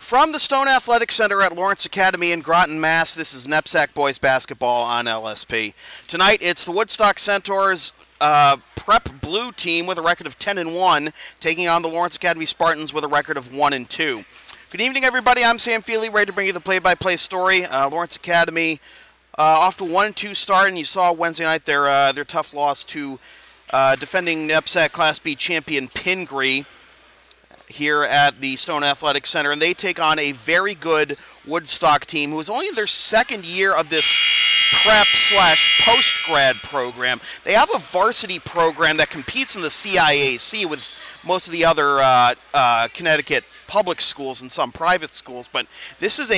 From the Stone Athletic Center at Lawrence Academy in Groton, Mass., this is NEPSAC Boys Basketball on LSP. Tonight, it's the Woodstock Centaurs prep blue team with a record of 10-1, taking on the Lawrence Academy Spartans with a record of 1-2. Good evening, everybody. I'm Sam Feely, ready to bring you the play-by-play story. Lawrence Academy off to a 1-2 start, and you saw Wednesday night their tough loss to defending NEPSAC Class B champion Pingree here at the Stone Athletic Center, and they take on a very good Woodstock team who is only in their second year of this prep/post-grad program. They have a varsity program that competes in the CIAC with most of the other Connecticut public schools and some private schools, but this is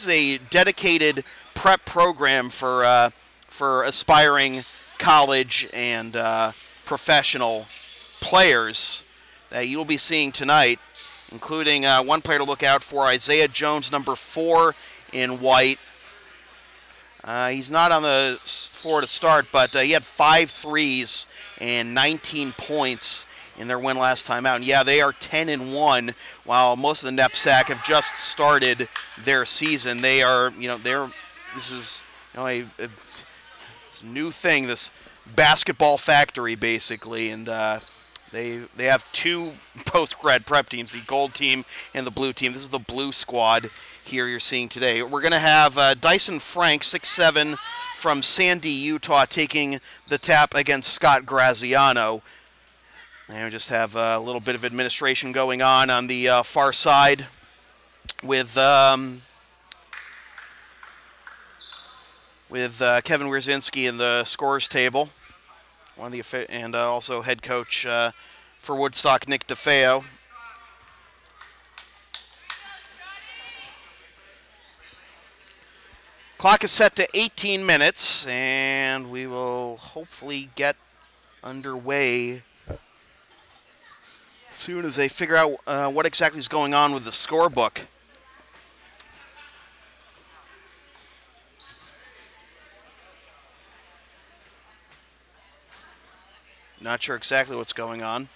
a dedicated prep program for aspiring college and professional players that you'll be seeing tonight, including one player to look out for, Isaiah Jones, number 4 in white. He's not on the floor to start, but he had 5 threes and 19 points in their win last time out. And yeah, they are 10-1, while most of the NEPSAC have just started their season. They are, this is, it's a new thing, this basketball factory, basically, and They have 2 post-grad prep teams, the gold team and the blue team. This is the blue squad here you're seeing today. We're going to have Dyson Frank, 6'7", from Sandy, Utah, taking the tap against Scott Graziano. And we just have a little bit of administration going on the far side with Kevin Wierzinski in the scorers table. And also head coach for Woodstock, Nick DeFeo. Clock is set to 18 minutes, and we will hopefully get underway as soon as they figure out what exactly is going on with the scorebook. Not sure exactly what's going on.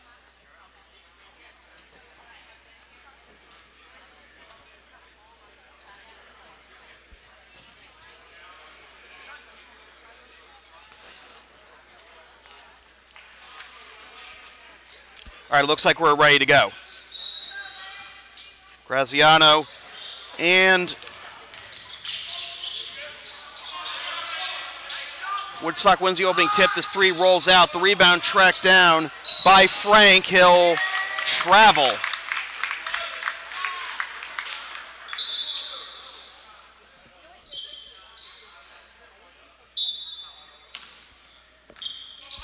All right, looks like we're ready to go. Graziano and Woodstock wins the opening tip. This 3 rolls out. The rebound tracked down by Frank. He'll travel.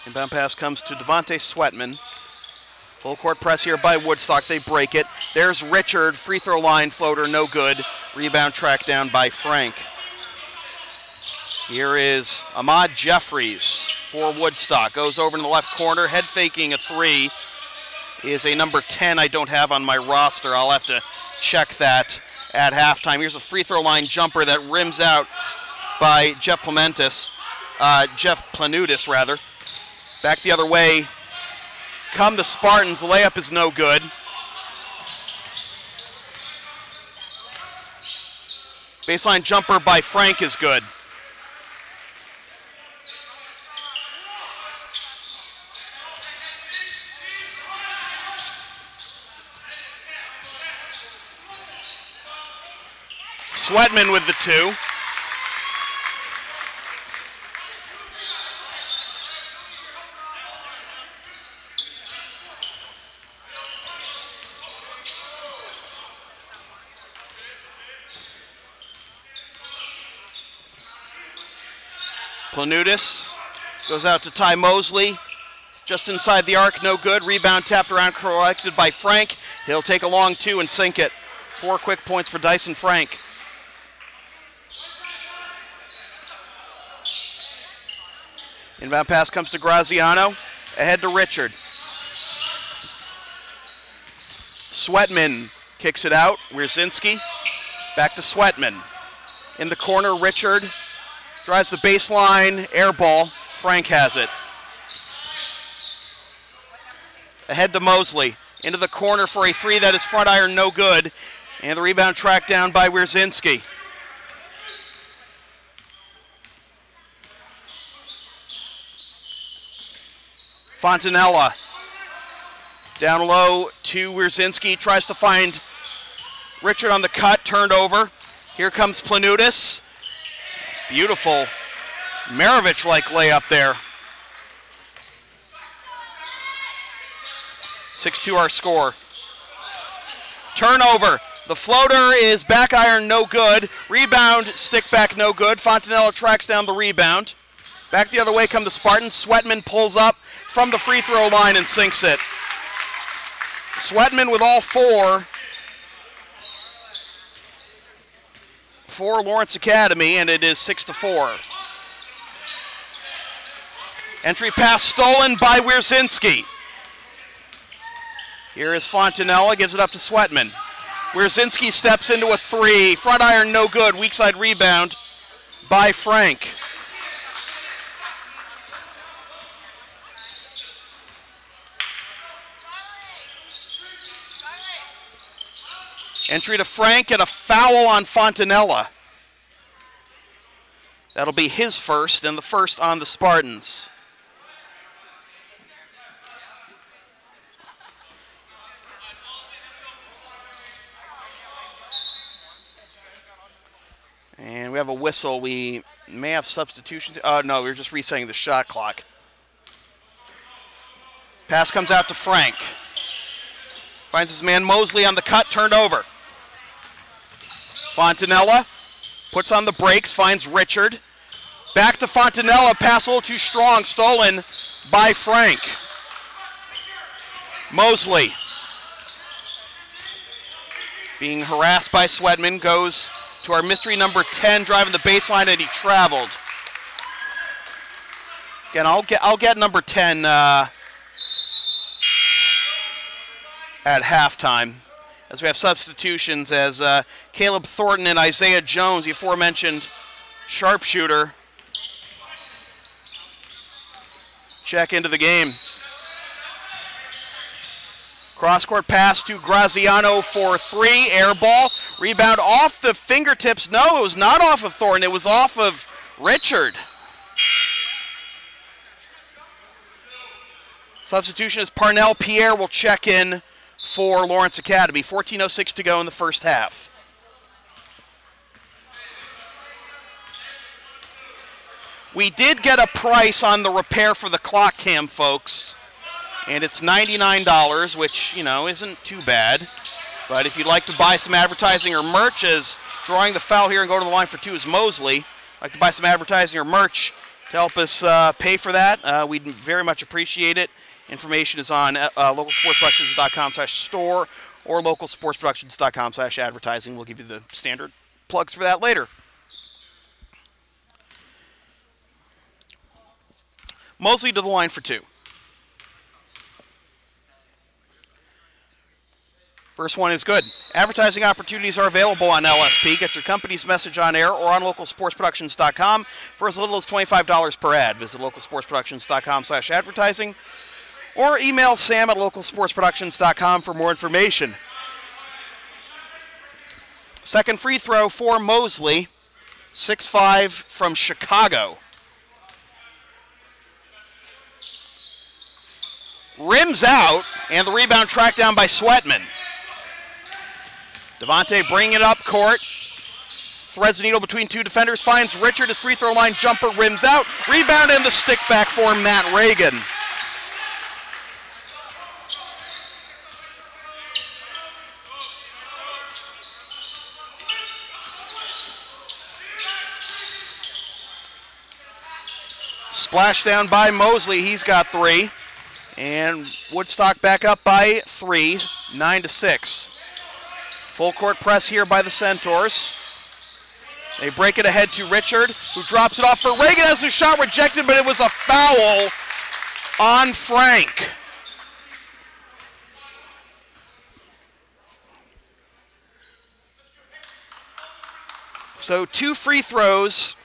Inbound pass comes to Devontae Sweatman. Full court press here by Woodstock. They break it. There's Richard. Free throw line floater, no good. Rebound tracked down by Frank. Here is Ahmad Jeffries for Woodstock. Goes over in the left corner, head faking a 3. Is a number 10 I don't have on my roster. I'll have to check that at halftime. Here's a free throw line jumper that rims out by Jeff Planutis, rather. Back the other way. Come the Spartans. The layup is no good. Baseline jumper by Frank is good. Sweatman with the 2. Planutis goes out to Ty Mosley. Just inside the arc, no good. Rebound tapped around, collected by Frank. He'll take a long 2 and sink it. 4 quick points for Dyson Frank. Inbound pass comes to Graziano. Ahead to Richard. Sweatman kicks it out. Wierzinski. Back to Sweatman. In the corner, Richard drives the baseline. Air ball. Frank has it. Ahead to Mosley. Into the corner for a 3 that is front iron, no good. And the rebound tracked down by Wierzinski. Fontanella down low to Wierzinski, tries to find Richard on the cut, turned over. Here comes Planutis. Beautiful Maravich-like layup there. 6-2 our score. Turnover. The floater is back iron, no good. Rebound, stick back, no good. Fontanella tracks down the rebound. Back the other way come the Spartans. Sweatman pulls up from the free throw line and sinks it. Sweatman with all four for Lawrence Academy, and it is 6-4. Entry pass stolen by Wierzinski. Here is Fontanella, gives it up to Sweatman. Wierzinski steps into a three. Front iron, no good. Weak side rebound by Frank. Entry to Frank and a foul on Fontanella. That'll be his first and the first on the Spartans. And we have a whistle. We may have substitutions. Oh, no, we're just resetting the shot clock. Pass comes out to Frank. Finds his man Mosley on the cut, turned over. Fontanella puts on the brakes, finds Richard. Back to Fontanella, pass a little too strong, stolen by Frank. Mosley, being harassed by Sweatman, goes to our mystery number 10, driving the baseline, and he traveled. Again, I'll get number 10 at halftime, as we have substitutions as Caleb Thornton and Isaiah Jones, the aforementioned sharpshooter, check into the game. Cross-court pass to Graziano for three, air ball. Rebound off the fingertips. No, it was not off of Thornton. It was off of Richard. Substitution is Parnell Pierre will check in for Lawrence Academy. 14:06 to go in the first half. We did get a price on the repair for the clock cam, folks. And it's $99, which, you know, isn't too bad. But if you'd like to buy some advertising or merch, as drawing the foul here and going to the line for two is Mosley. Like to buy some advertising or merch to help us pay for that, we'd very much appreciate it. Information is on localsportsproductions.com/store or localsportsproductions.com/advertising. We'll give you the standard plugs for that later. Mosley to the line for two. First one is good. Advertising opportunities are available on LSP. Get your company's message on air or on localsportsproductions.com for as little as $25 per ad. Visit localsportsproductions.com/advertising or email Sam at localsportsproductions.com for more information. Second free throw for Mosley, 6'5" from Chicago. Rims out, and the rebound tracked down by Sweatman. Devontae bringing it up court. Threads the needle between two defenders. Finds Richard. His free throw line jumper rims out. Rebound and the stick back for Matt Reagan. Splash down by Mosley. He's got three. And Woodstock back up by three, 9-6. Full court press here by the Centaurs. They break it ahead to Richard, who drops it off for Reagan. Has the shot rejected, but it was a foul on Frank. So two free throws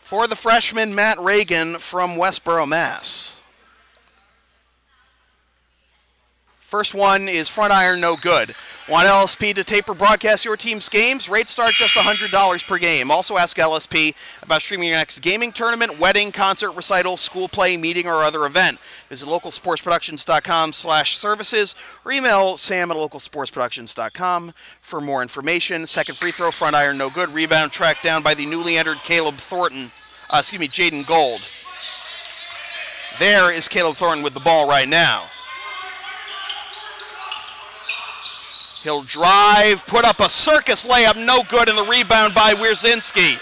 for the freshman Matt Reagan from Westboro, Mass. First one is front iron, no good. Want LSP to tape or broadcast your team's games? Rates start just $100 per game. Also ask LSP about streaming your next gaming tournament, wedding, concert, recital, school play, meeting, or other event. Visit localsportsproductions.com/services or email sam@localsportsproductions.com for more information. Second free throw, front iron, no good. Rebound tracked down by the newly entered Jaden Gold. There is Caleb Thornton with the ball right now. He'll drive, put up a circus layup, no good, and the rebound by Wierzinski.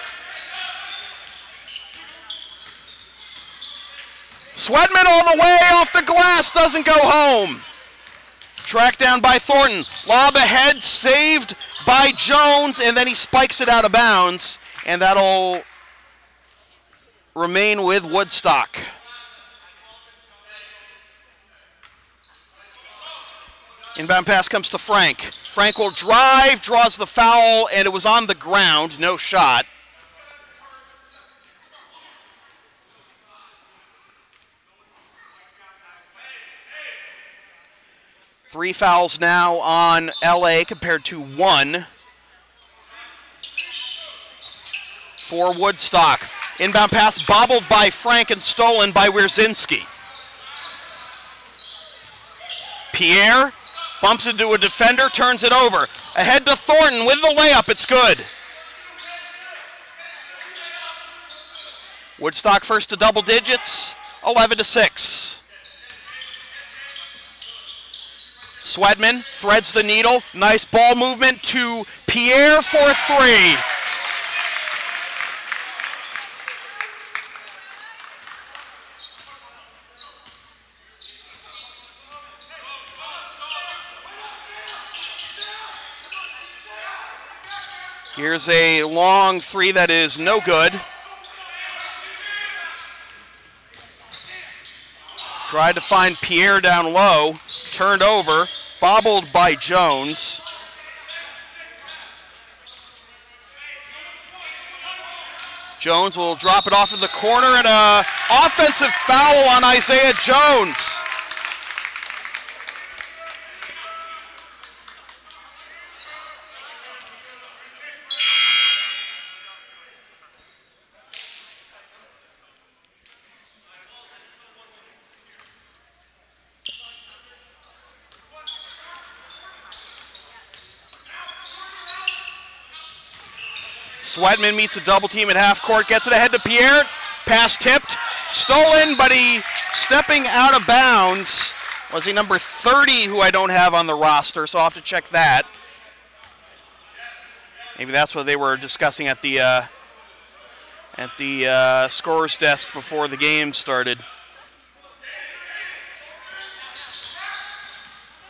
Swedman all the way off the glass, doesn't go home. Tracked down by Thornton. Lob ahead, saved by Jones, and then he spikes it out of bounds, and that'll remain with Woodstock. Inbound pass comes to Frank. Frank will drive, draws the foul, and it was on the ground, no shot. Three fouls now on LA compared to one for Woodstock. Inbound pass bobbled by Frank and stolen by Wierzinski. Pierre bumps into a defender, turns it over. Ahead to Thornton with the layup, it's good. Woodstock first to double digits, 11-6. Swedman threads the needle, nice ball movement to Pierre for three. Here's a long three that is no good. Tried to find Pierre down low, turned over, bobbled by Jones. Jones will drop it off in the corner, and an offensive foul on Isaiah Jones. Swedman meets a double team at half court, gets it ahead to Pierre. Pass tipped, stolen, but he stepping out of bounds. Was he number 30, who I don't have on the roster, so I'll have to check that. Maybe that's what they were discussing at the scorer's desk before the game started.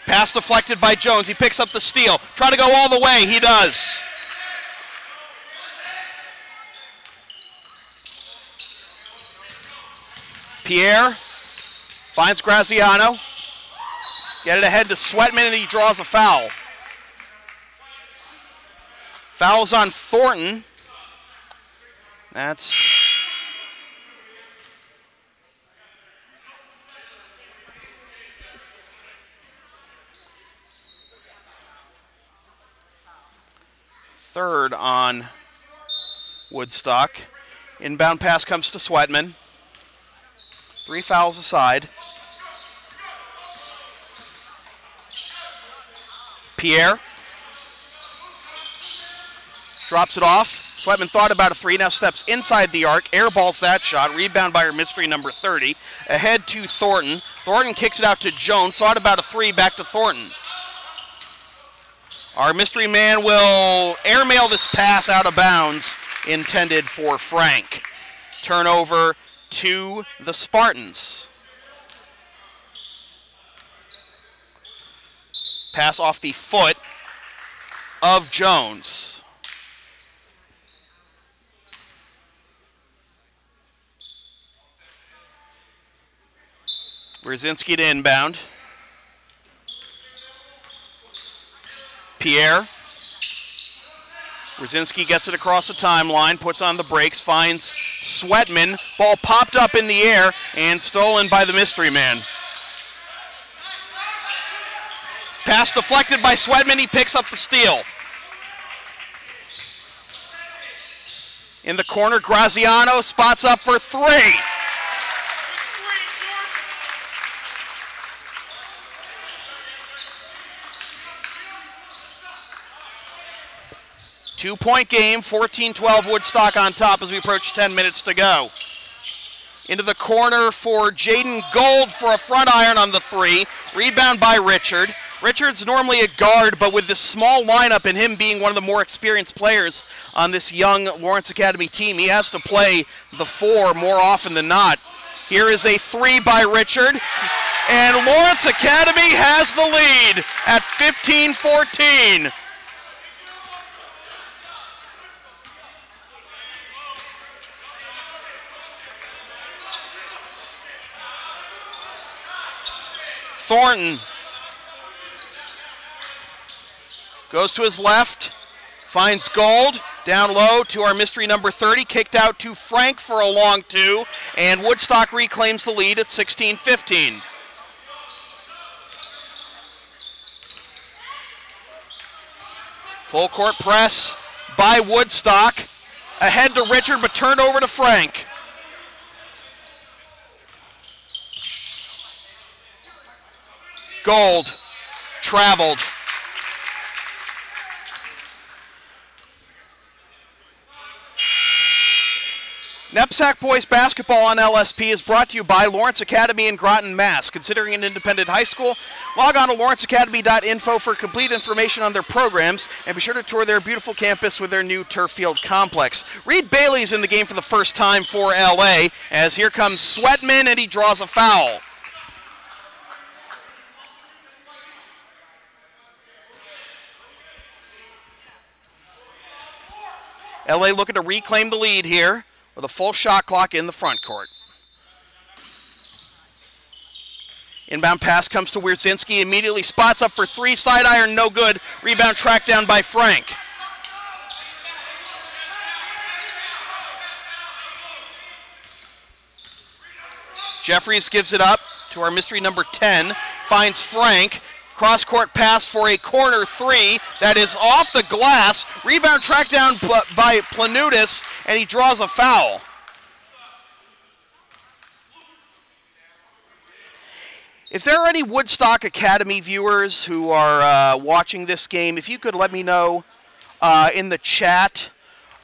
Pass deflected by Jones. He picks up the steal. Try to go all the way. He does. Pierre finds Graziano. Get it ahead to Swedman, and he draws a foul. Foul's on Thornton. That's third on Woodstock. Inbound pass comes to Swedman. 3 fouls aside. Pierre drops it off. Swedman thought about a three, now steps inside the arc, airballs that shot. Rebound by our mystery number 30. Ahead to Thornton. Thornton kicks it out to Jones. Thought about a three, back to Thornton. Our mystery man will airmail this pass out of bounds, intended for Frank. Turnover to the Spartans. Pass off the foot of Jones. Wierzinski to inbound. Pierre. Wierzinski gets it across the timeline, puts on the brakes, finds Swedman. Ball popped up in the air and stolen by the mystery man. Pass deflected by Swedman. He picks up the steal. In the corner, Graziano spots up for three. Two-point game, 14-12 Woodstock on top as we approach 10 minutes to go. Into the corner for Jaden Gold for a front iron on the three. Rebound by Richard. Richard's normally a guard, but with this small lineup and him being one of the more experienced players on this young Lawrence Academy team, he has to play the four more often than not. Here is a three by Richard, and Lawrence Academy has the lead at 15-14. Thornton goes to his left, finds Gold, down low to our mystery number 30, kicked out to Frank for a long two, and Woodstock reclaims the lead at 16-15. Full court press by Woodstock, ahead to Richard but turned over to Frank. Gold traveled. NEPSAC Boys Basketball on LSP is brought to you by Lawrence Academy in Groton, Mass. Considering an independent high school, log on to lawrenceacademy.info for complete information on their programs, and be sure to tour their beautiful campus with their new turf field complex. Reed Bailey's in the game for the first time for LA, as here comes Sweatman and he draws a foul. LA looking to reclaim the lead here with a full shot clock in the front court. Inbound pass comes to Wierzinski, immediately spots up for three, side iron, no good. Rebound tracked down by Frank. Jeffries gives it up to our mystery number 10, finds Frank. Cross-court pass for a corner three that is off the glass. Rebound tracked down by Planutis, and he draws a foul. If there are any Woodstock Academy viewers who are watching this game, if you could let me know in the chat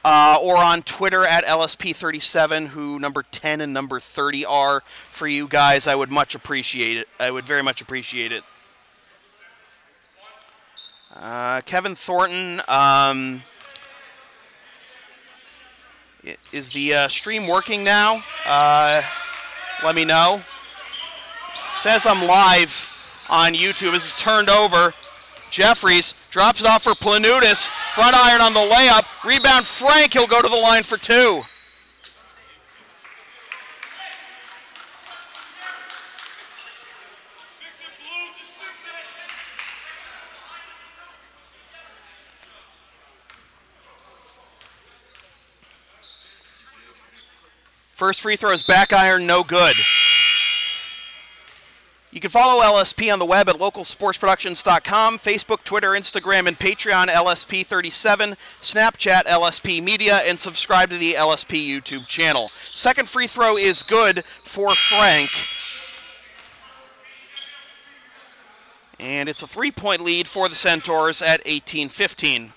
or on Twitter at LSP37 who number 10 and number 30 are for you guys, I would much appreciate it. I would very much appreciate it. Kevin Thornton, is the stream working now? Let me know. It says I'm live on YouTube. This is turned over. Jeffries drops it off for Planutis. Front iron on the layup. Rebound Frank. He'll go to the line for two. First free throw is back iron, no good. You can follow LSP on the web at localsportsproductions.com, Facebook, Twitter, Instagram, and Patreon, LSP37, Snapchat, LSP Media, and subscribe to the LSP YouTube channel. Second free throw is good for Frank. And it's a three-point lead for the Centaurs at 18-15.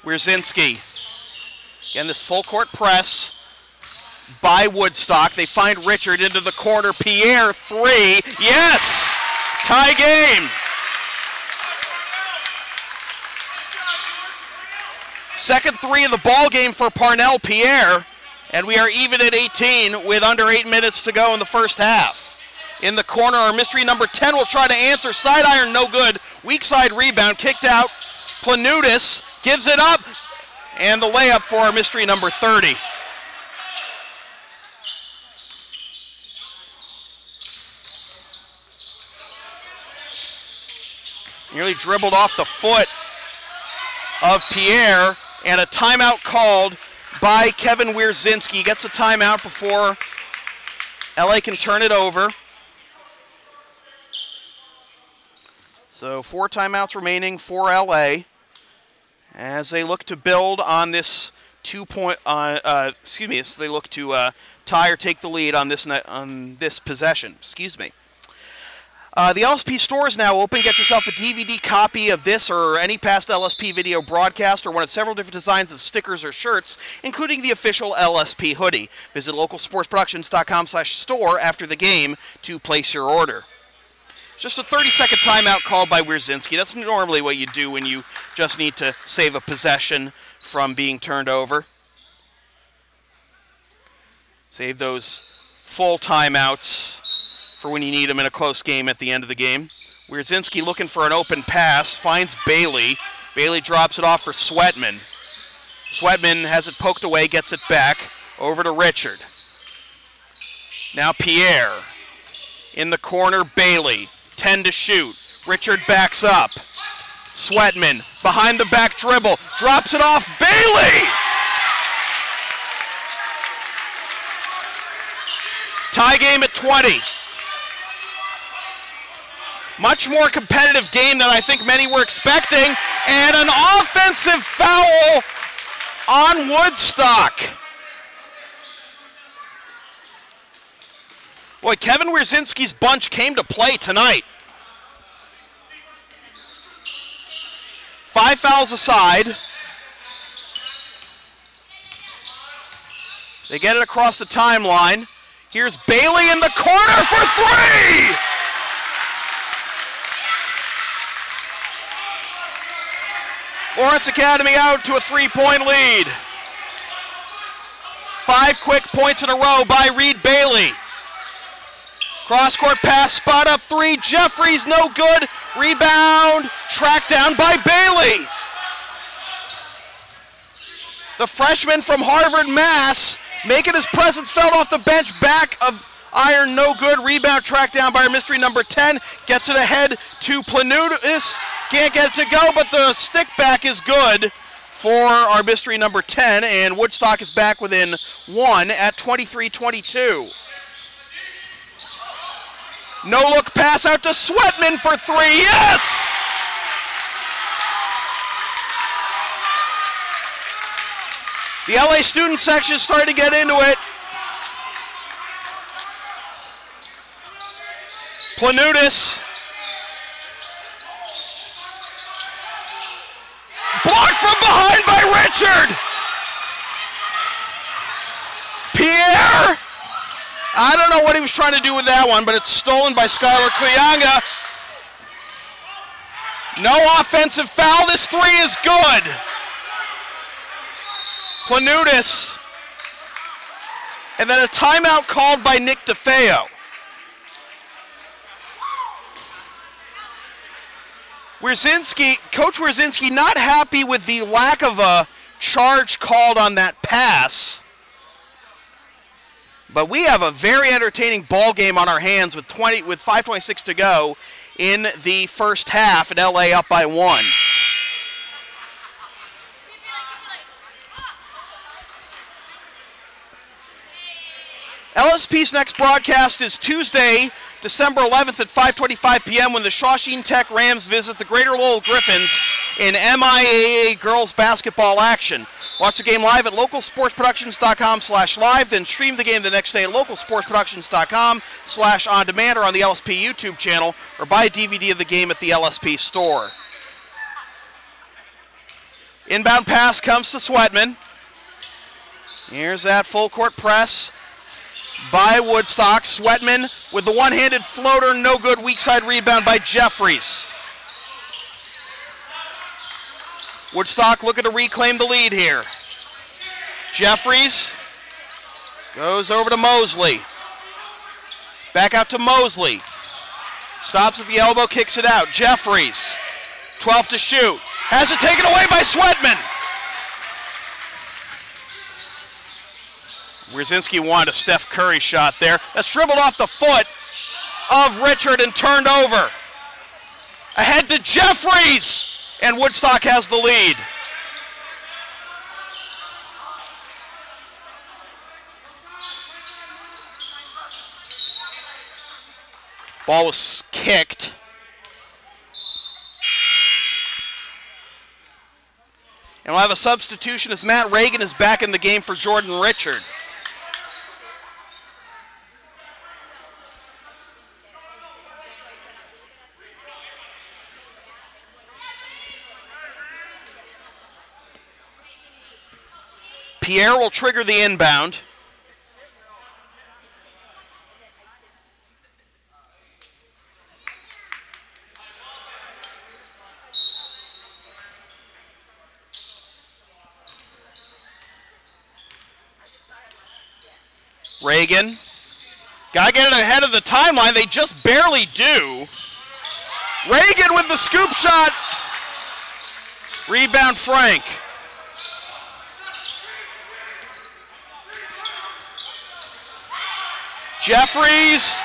Wierzinski. Again, this full court press by Woodstock. They find Richard into the corner. Pierre, three. Yes! Tie game. Second three of the ball game for Parnell Pierre. And we are even at 18 with under 8 minutes to go in the first half. In the corner, our mystery number 10 will try to answer. Side iron, no good. Weak side rebound, kicked out. Planutis gives it up. And the layup for our mystery number 30. Nearly dribbled off the foot of Pierre, and a timeout called by Kevin Wierzinski. Gets a timeout before LA can turn it over. So 4 timeouts remaining for LA as they look to build on this 2-point. As they look to tie or take the lead on this possession. Excuse me. The LSP store is now open. Get yourself a DVD copy of this or any past LSP video broadcast or one of several different designs of stickers or shirts, including the official LSP hoodie. Visit localsportsproductions.com/store after the game to place your order. Just a 30-second timeout called by Wierzinski. That's normally what you do when you just need to save a possession from being turned over. Save those full timeouts for when you need them in a close game at the end of the game. Wierzinski looking for an open pass, finds Bailey. Bailey drops it off for Sweatman. Sweatman has it poked away, gets it back, over to Richard. Now Pierre. In the corner, Bailey. 10 to shoot. Richard backs up. Sweatman, behind the back dribble, drops it off, Bailey! Tie game at 20. Much more competitive game than I think many were expecting, and an offensive foul on Woodstock. Boy, Kevin Wierzinski's bunch came to play tonight. 5 fouls aside. They get it across the timeline. Here's Bailey in the corner for 3! Lawrence Academy out to a 3-point lead. 5 quick points in a row by Reed Bailey. Cross-court pass, spot up 3, Jeffries, no good. Rebound, tracked down by Bailey. The freshman from Harvard, Mass, making his presence felt off the bench, back of iron, no good. Rebound tracked down by our mystery number 10. Gets it ahead to Planutis. Can't get it to go, but the stick back is good for our mystery number 10, and Woodstock is back within 1 at 23-22. No-look pass out to Sweatman for 3. Yes! The LA student section is starting to get into it. Planutis. Blocked from behind by Richard. Pierre. I don't know what he was trying to do with that one, but it's stolen by Skylar Kuyanga. No offensive foul. This 3 is good. Planutis. And then a timeout called by Nick DeFeo. Coach Wierzinski not happy with the lack of a charge called on that pass. But we have a very entertaining ball game on our hands with 5:26 to go in the first half, and LA up by 1. LSP's next broadcast is Tuesday, December 11th at 5:25 p.m. when the Shawshene Tech Rams visit the Greater Lowell Griffins in MIAA girls basketball action. Watch the game live at localsportsproductions.com/live, then stream the game the next day at localsportsproductions.com/on-demand or on the LSP YouTube channel, or buy a DVD of the game at the LSP store. Inbound pass comes to Sweatman. Here's that full court press by Woodstock. Sweatman with the one-handed floater, no good. Weak side rebound by Jeffries. Woodstock looking to reclaim the lead here. Jeffries goes over to Mosley. Back out to Mosley. Stops at the elbow, kicks it out. Jeffries, 12 to shoot. Has it taken away by Sweatman. Wierzinski wanted a Steph Curry shot there. That's dribbled off the foot of Richard and turned over. Ahead to Jeffries, and Woodstock has the lead. Ball was kicked. And we'll have a substitution as Matt Reagan is back in the game for Jordan Richard. Pierre will trigger the inbound. Reagan. Gotta get it ahead of the timeline. They just barely do. Reagan with the scoop shot. Rebound Frank. Jeffries.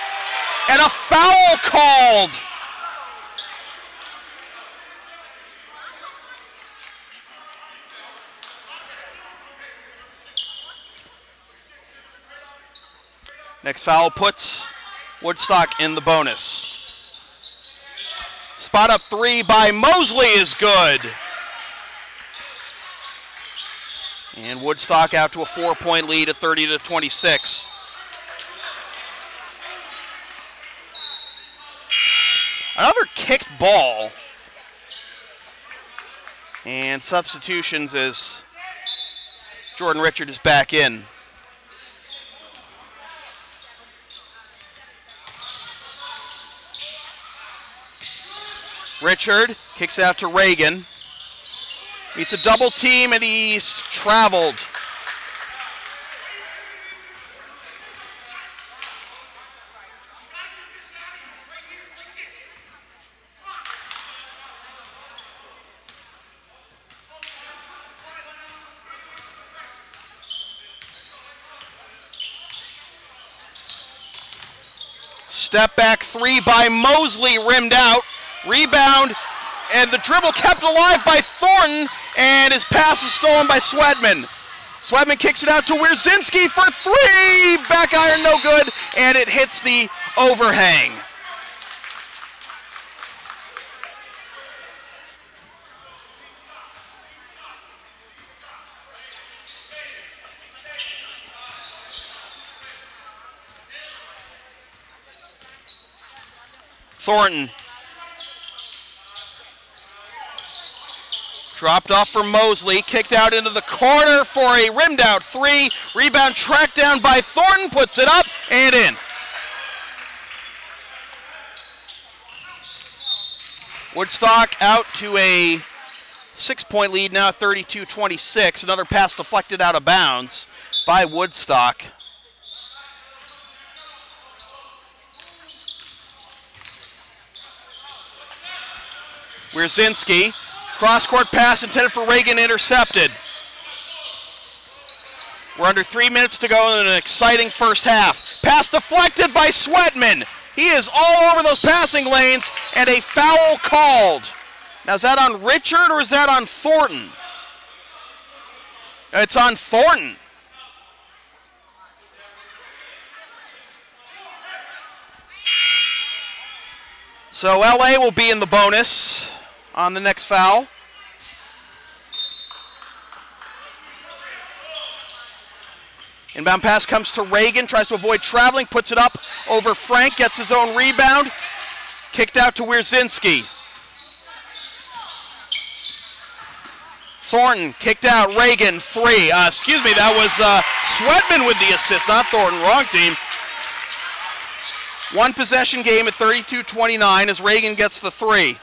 And a foul called. Next foul puts Woodstock in the bonus. Spot up three by Mosley is good. And Woodstock out to a 4-point lead at 30-26. Another kicked ball. And substitutions as Jordan Richard is back in. Richard kicks out to Reagan. Meets a double team and he's traveled. Step back three by Mosley, rimmed out. Rebound, and the dribble kept alive by Thornton, and his pass is stolen by Swedman. Swedman kicks it out to Wierzinski for three. Back iron, no good, and it hits the overhang. Thornton. Dropped off for Mosley, kicked out into the corner for a rimmed out three. Rebound tracked down by Thornton, puts it up and in. Woodstock out to a 6-point lead now, 32-26. Another pass deflected out of bounds by Woodstock. Wierzinski. Cross-court pass intended for Reagan, intercepted. We're under 3 minutes to go in an exciting first half. Pass deflected by Swedman. He is all over those passing lanes, and a foul called. Now, is that on Richard or is that on Thornton? It's on Thornton. So LA will be in the bonus on the next foul. Inbound pass comes to Reagan, tries to avoid traveling, puts it up over Frank, gets his own rebound. Kicked out to Wierzinski. Thornton kicked out, Reagan, three. Excuse me, that was Swedman with the assist, not Thornton, wrong team. One possession game at 32-29 as Reagan gets the three.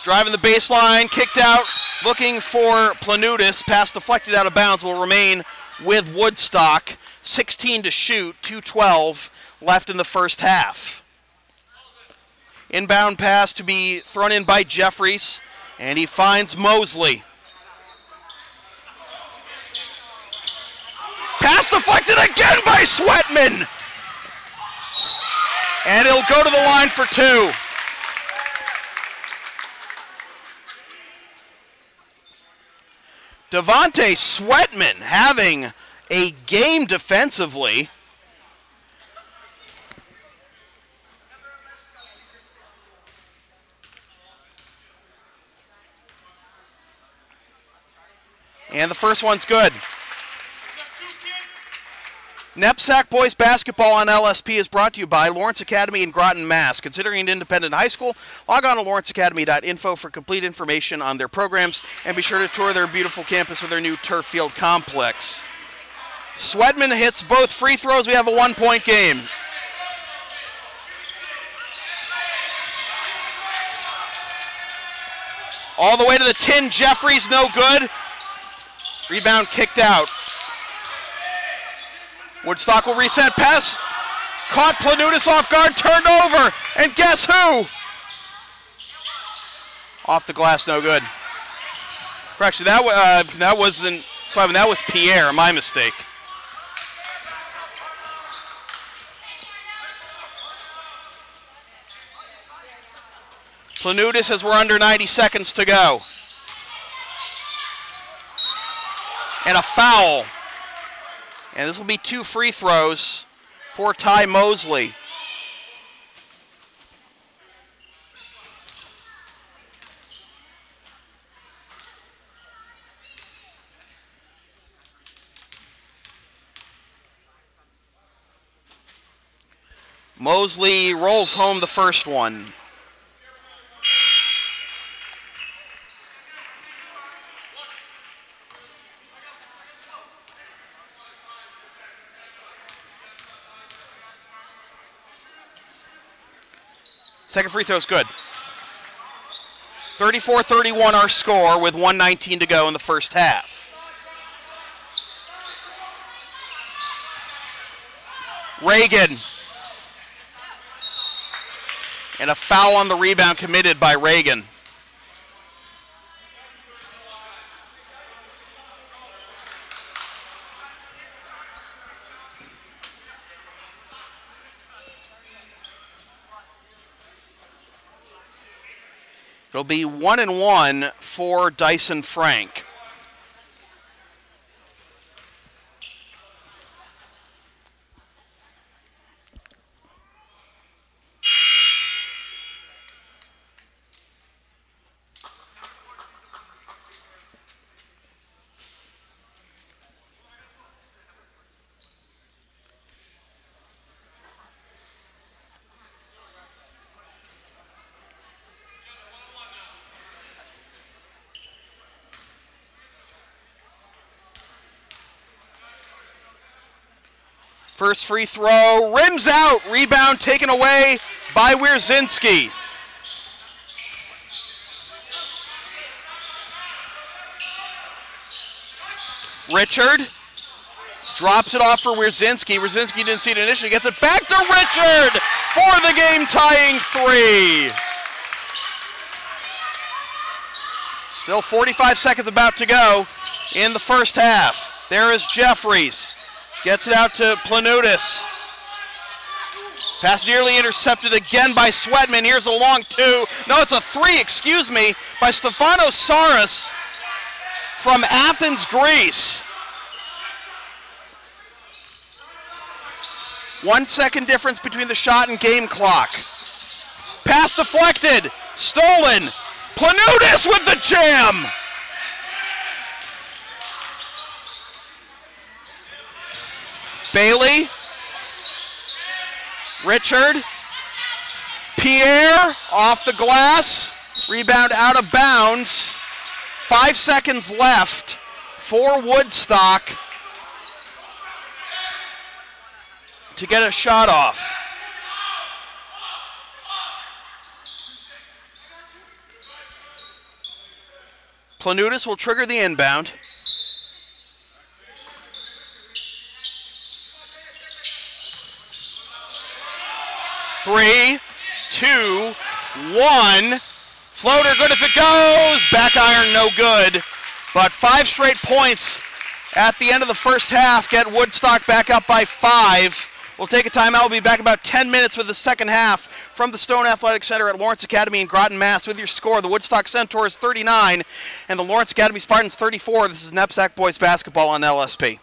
Driving the baseline, kicked out, looking for Planutis. Pass deflected out of bounds, will remain with Woodstock. 16 to shoot, 2:12 left in the first half. Inbound pass to be thrown in by Jeffries, and he finds Mosley. Pass deflected again by Swedman! And he'll go to the line for two. Devontae Swedman having a game defensively. And the first one's good. NEPSAC Boys Basketball on LSP is brought to you by Lawrence Academy in Groton, Mass. Considering an independent high school, log on to lawrenceacademy.info for complete information on their programs, and be sure to tour their beautiful campus with their new turf field complex. Swedman hits both free throws. We have a 1-point game. All the way to the tin. Jeffries, no good. Rebound kicked out. Woodstock will reset. Pass. Caught Planutis off guard. Turned over. And guess who? Off the glass, no good. Correction, that wasn't. Sorry, that was Pierre. My mistake. Planutis as we're under 90 seconds to go. And a foul. And this will be 2 free throws for Ty Mosley. Mosley rolls home the first one. Second free throw is good. 34-31 our score with 1:19 to go in the first half. Reagan. And a foul on the rebound committed by Reagan. It'll be 1-1 for Dyson Frank. First free throw, rims out, rebound taken away by Wierzinski. Richard drops it off for Wierzinski. Wierzinski didn't see it initially, gets it back to Richard for the game-tying 3. Still 45 seconds about to go in the first half. There is Jeffries. Gets it out to Planutis. Pass nearly intercepted again by Swedman. Here's a long 2. No, it's a 3, excuse me, by Stefanos Saras from Athens, Greece. 1 second difference between the shot and game clock. Pass deflected. Stolen. Planutis with the jam. Bailey, Richard, Pierre off the glass, rebound out of bounds. 5 seconds left for Woodstock to get a shot off. Planutis will trigger the inbound. Three, 2, 1. Floater good if it goes. Back iron no good. But 5 straight points at the end of the first half get Woodstock back up by 5. We'll take a timeout. We'll be back about 10 minutes with the second half from the Stone Athletic Center at Lawrence Academy in Groton, Mass. With your score, the Woodstock Centaurs 39 and the Lawrence Academy Spartans 34. This is NEPSAC Boys Basketball on LSP.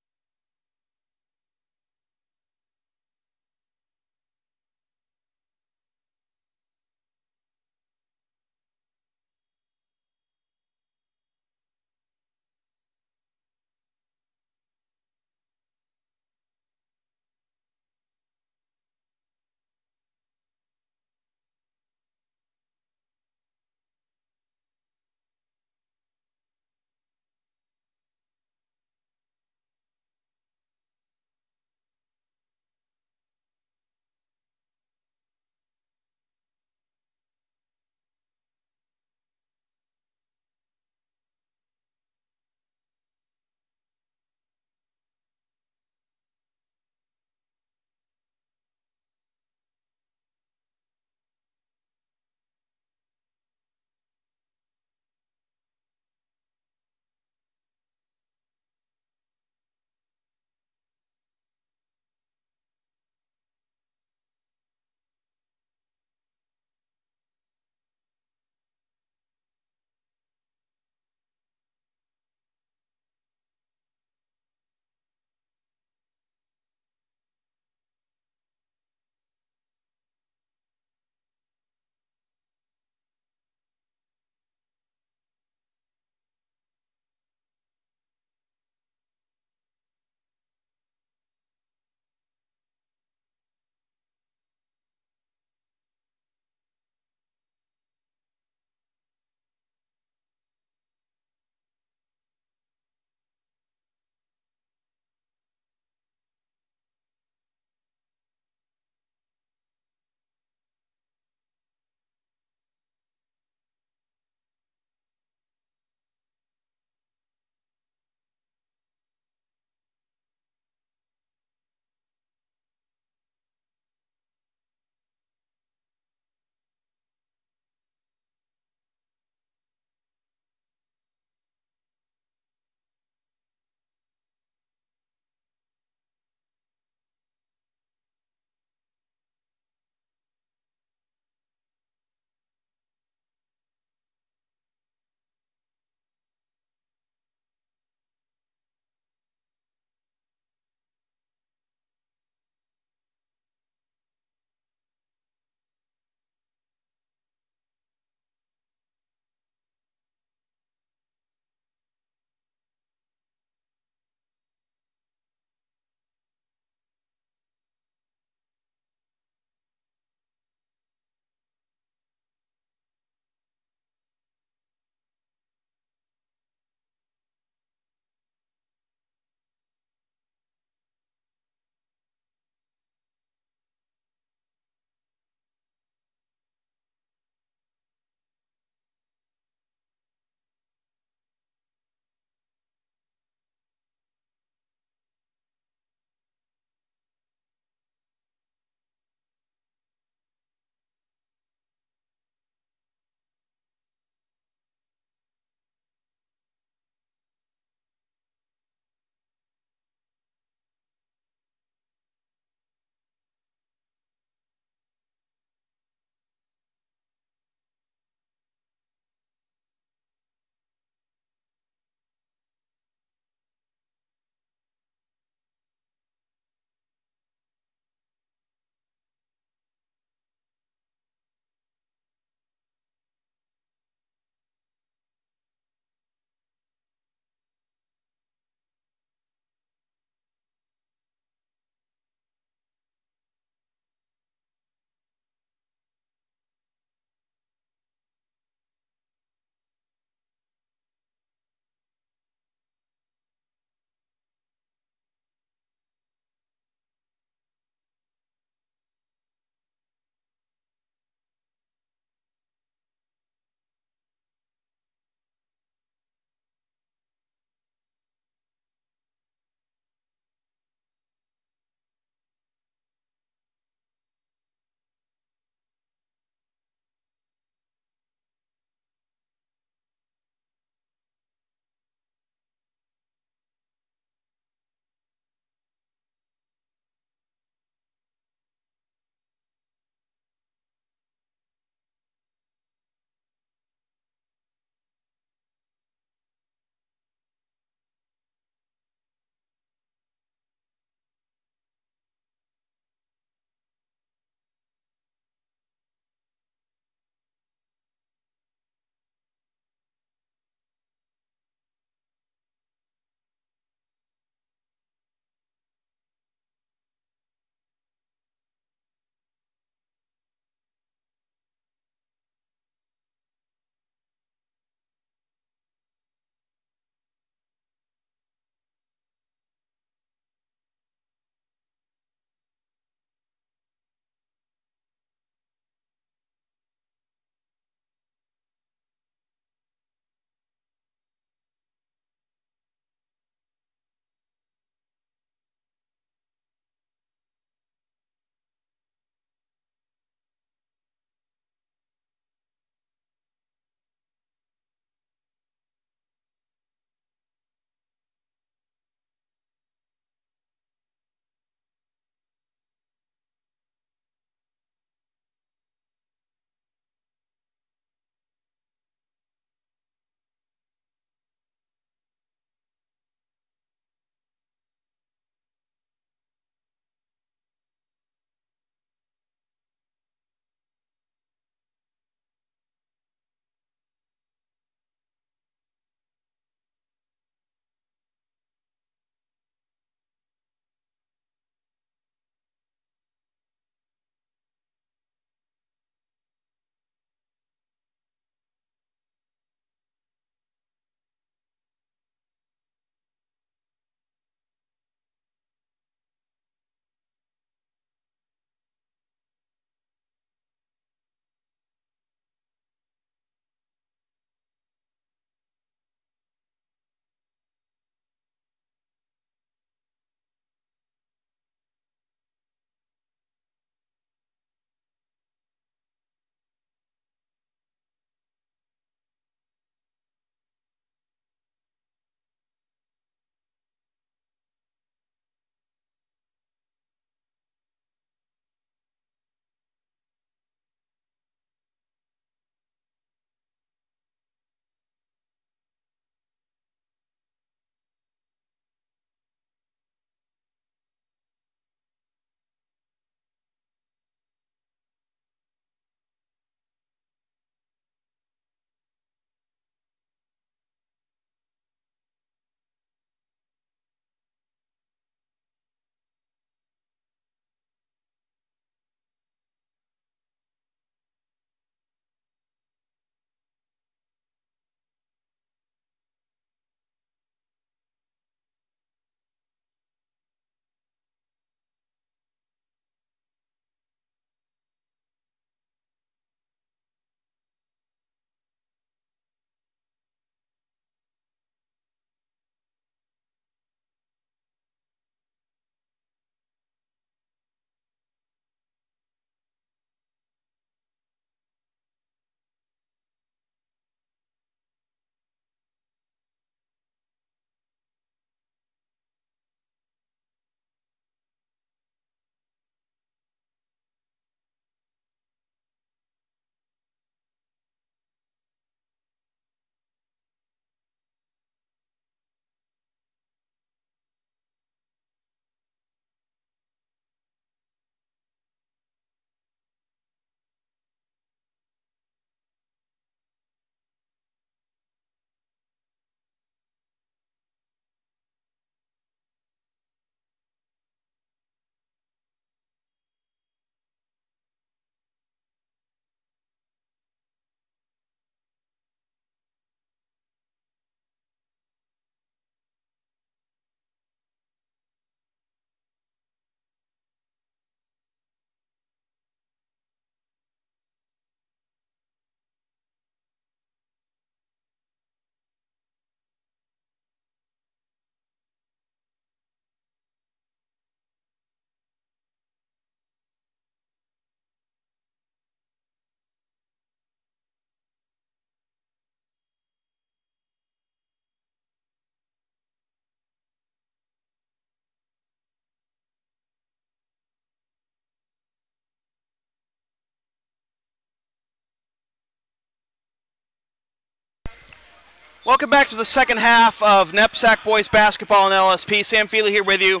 Welcome back to the second half of NEPSAC Boys Basketball and LSP. Sam Feely here with you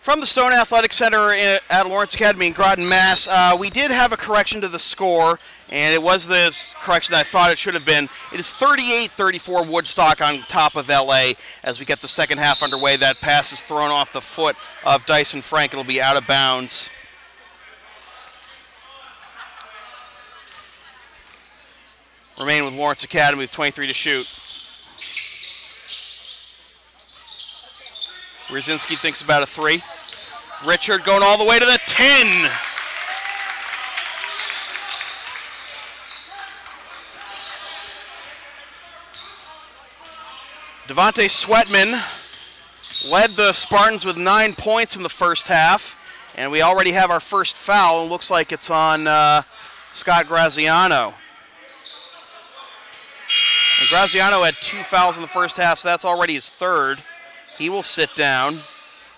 from the Stone Athletic Center at Lawrence Academy in Groton, Mass. We did have a correction to the score, and it was the correction that I thought it should have been. It is 38-34 Woodstock on top of LA as we get the second half underway. That pass is thrown off the foot of Dyson Frank. It'll be out of bounds. Remain with Lawrence Academy with 23 to shoot. Wierzinski thinks about a three. Richard going all the way to the 10. Devontae Sweatman led the Spartans with 9 points in the first half, and we already have our first foul. It looks like it's on Scott Graziano. And Graziano had 2 fouls in the first half, so that's already his third. He will sit down.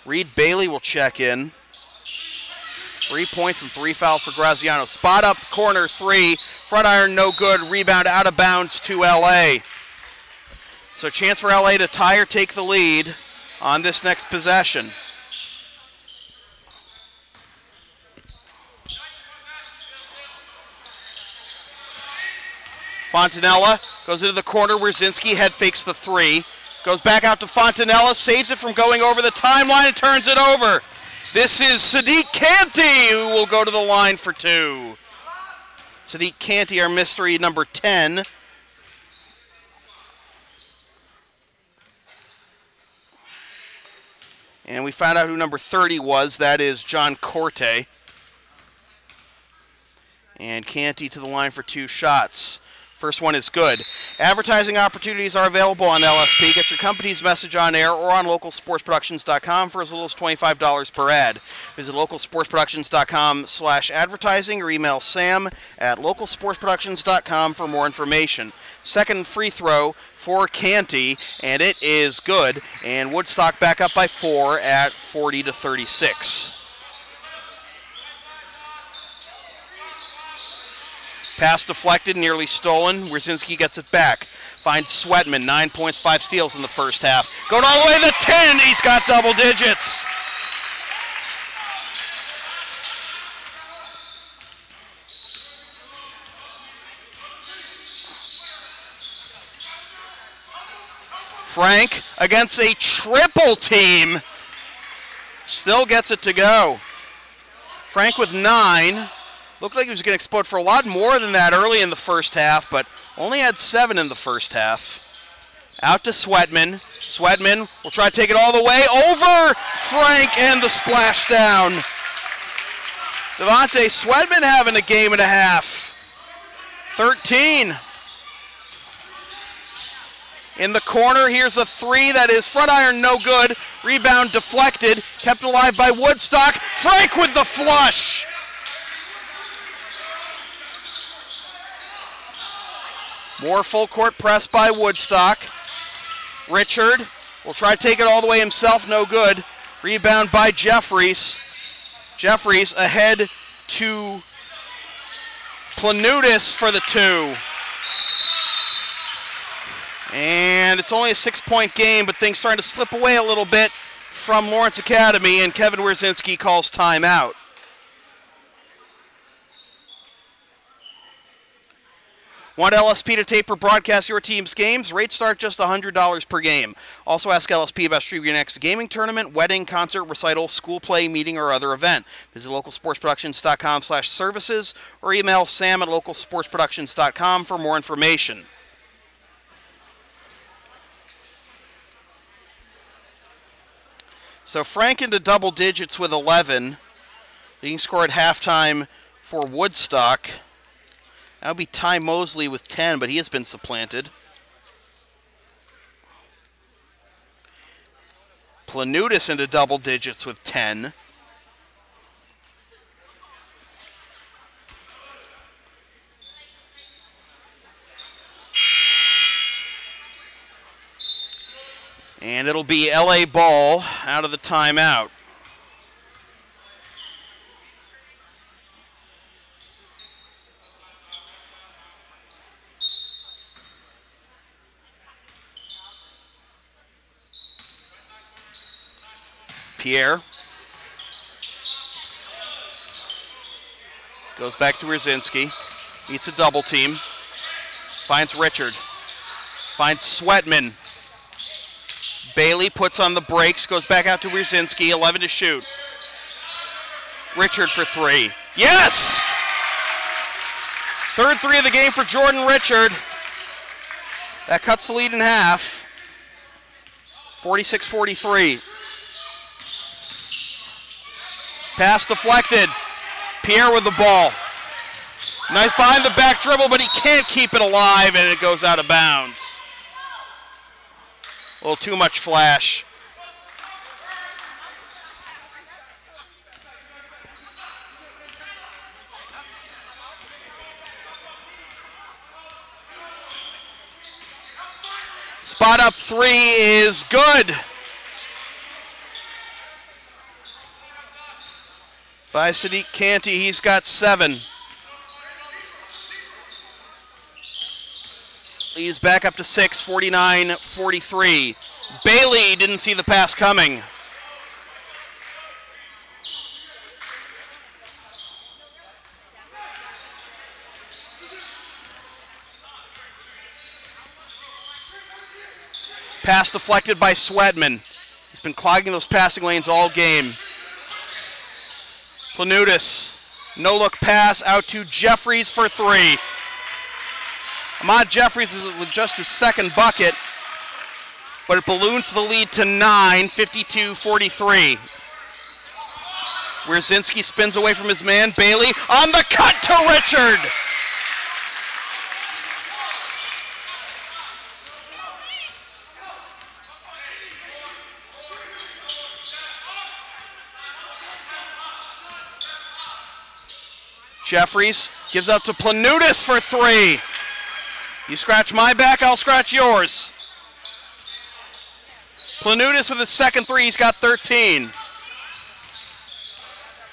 Reed Bailey will check in. 3 points and 3 fouls for Graziano. Spot up, corner three. Front iron, no good. Rebound out of bounds to LA. So chance for LA to tie or take the lead on this next possession. Fontanella goes into the corner. Wierzinski head fakes the three. Goes back out to Fontanella, saves it from going over the timeline and turns it over. This is Sadiq Canty who will go to the line for two. Sadiq Canty, our mystery number 10. And we found out who number 30 was. That is John Corte. And Canty to the line for 2 shots. First one is good. Advertising opportunities are available on LSP. Get your company's message on air or on localsportsproductions.com for as little as $25 per ad. Visit localsportsproductions.com/advertising or email sam@localsportsproductions.com for more information. Second free throw for Canty, and it is good. And Woodstock back up by 4 at 40-36. Pass deflected, nearly stolen. Wierzinski gets it back. Finds Sweatman, 9 points, 5 steals in the first half. Going all the way to the 10, he's got double digits. Frank against a triple team. Still gets it to go. Frank with 9. Looked like he was going to explode for a lot more than that early in the first half, but only had 7 in the first half. Out to Sweatman. Sweatman will try to take it all the way over Frank and the splashdown. Devontae Sweatman having a game and a half. 13. In the corner, here's a three that is front iron, no good. Rebound deflected, kept alive by Woodstock. Frank with the flush. More full court press by Woodstock. Richard will try to take it all the way himself, no good. Rebound by Jeffries. Jeffries ahead to Planutis for the 2. And it's only a 6-point game, but things starting to slip away a little bit from Lawrence Academy, and Kevin Wierzinski calls timeout. Want LSP to tape or broadcast your team's games? Rates start just $100 per game. Also ask LSP about streaming your next gaming tournament, wedding, concert, recital, school play, meeting, or other event. Visit localsportsproductions.com/services or email sam@localsportsproductions.com for more information. So Frank into double digits with 11. Leading score at halftime for Woodstock. That would be Ty Mosley with 10, but he has been supplanted. Planutis into double digits with 10. And it'll be LA ball out of the timeout. Pierre. Goes back to Rzazinski. Meets a double team. Finds Richard. Finds Sweatman. Bailey puts on the brakes. Goes back out to Rzazinski. 11 to shoot. Richard for three. Yes! Third three of the game for Jordan Richard. That cuts the lead in half. 46-43. Pass deflected. Pierre with the ball. Nice behind the back dribble, but he can't keep it alive, and it goes out of bounds. A little too much flash. Spot up three is good. By Sadiq Canty, he's got 7. He's back up to 6, 49-43. Bailey didn't see the pass coming. Pass deflected by Sweatman. He's been clogging those passing lanes all game. Planutis, no-look pass out to Jeffries for three. Ahmad Jeffries with just his second bucket, but it balloons the lead to 9, 52-43. Rzazinski spins away from his man. Bailey on the cut to Richard. Jeffries gives up to Planutis for three. You scratch my back, I'll scratch yours. Planutis with his second three, he's got 13.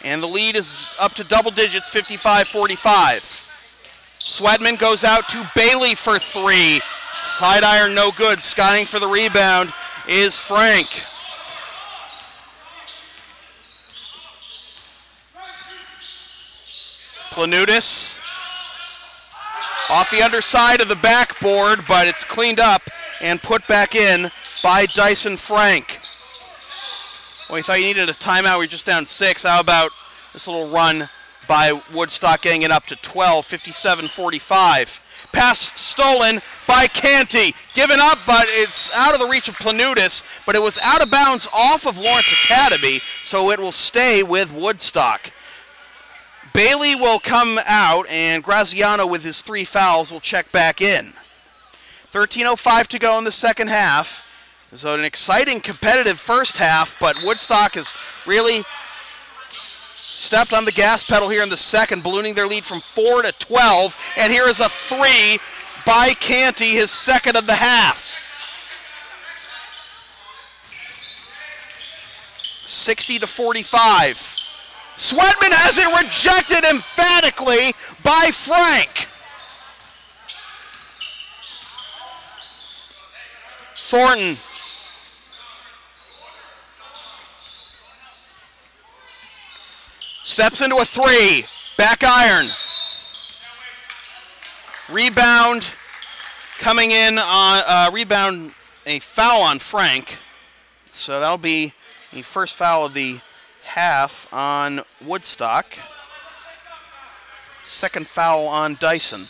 And the lead is up to double digits, 55-45. Sweatman goes out to Bailey for three. Side iron, no good. Skying for the rebound is Frank. Planutis off the underside of the backboard, but it's cleaned up and put back in by Dyson Frank. Well, you thought you needed a timeout, we're just down 6. How about this little run by Woodstock getting it up to 12, 57-45. Pass stolen by Canty. Given up, but it's out of the reach of Planutis, but it was out of bounds off of Lawrence Academy, so it will stay with Woodstock. Bailey will come out, and Graziano with his 3 fouls will check back in. 13:05 to go in the second half. So an exciting, competitive first half, but Woodstock has really stepped on the gas pedal here in the second, ballooning their lead from 4 to 12. And here is a three by Canty, his second of the half. 60-45. Sweatman has it rejected emphatically by Frank. Thornton. Steps into a three. Back iron. Rebound coming in on rebound, a foul on Frank. So that'll be the first foul of the half on Woodstock. Second foul on Dyson.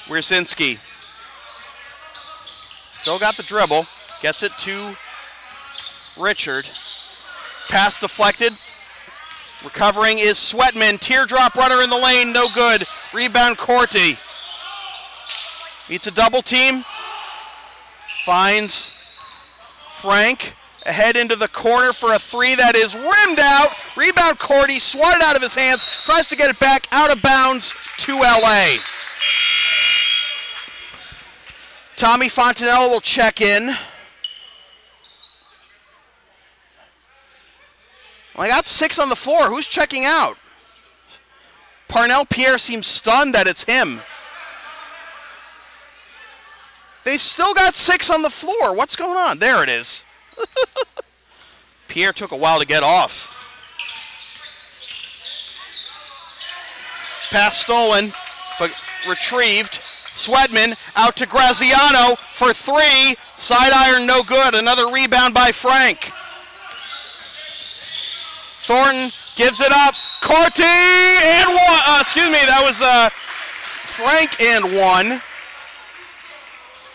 Wiercinski. Still got the dribble. Gets it to Richard. Pass deflected. Recovering is Sweatman. Teardrop runner in the lane. No good. Rebound Corti. Meets a double team. Finds Frank. Ahead into the corner for a three that is rimmed out. Rebound Corti, swatted out of his hands, tries to get it back out of bounds to LA. Tommy Fontanella will check in. Well, I got 6 on the floor. Who's checking out? Parnell Pierre seems stunned that it's him. They've still got 6 on the floor. What's going on? There it is. Pierre took a while to get off. Pass stolen, but retrieved. Swedman out to Graziano for three. Side iron, no good. Another rebound by Frank. Thornton gives it up. Corti and one. Excuse me, that was Frank and one.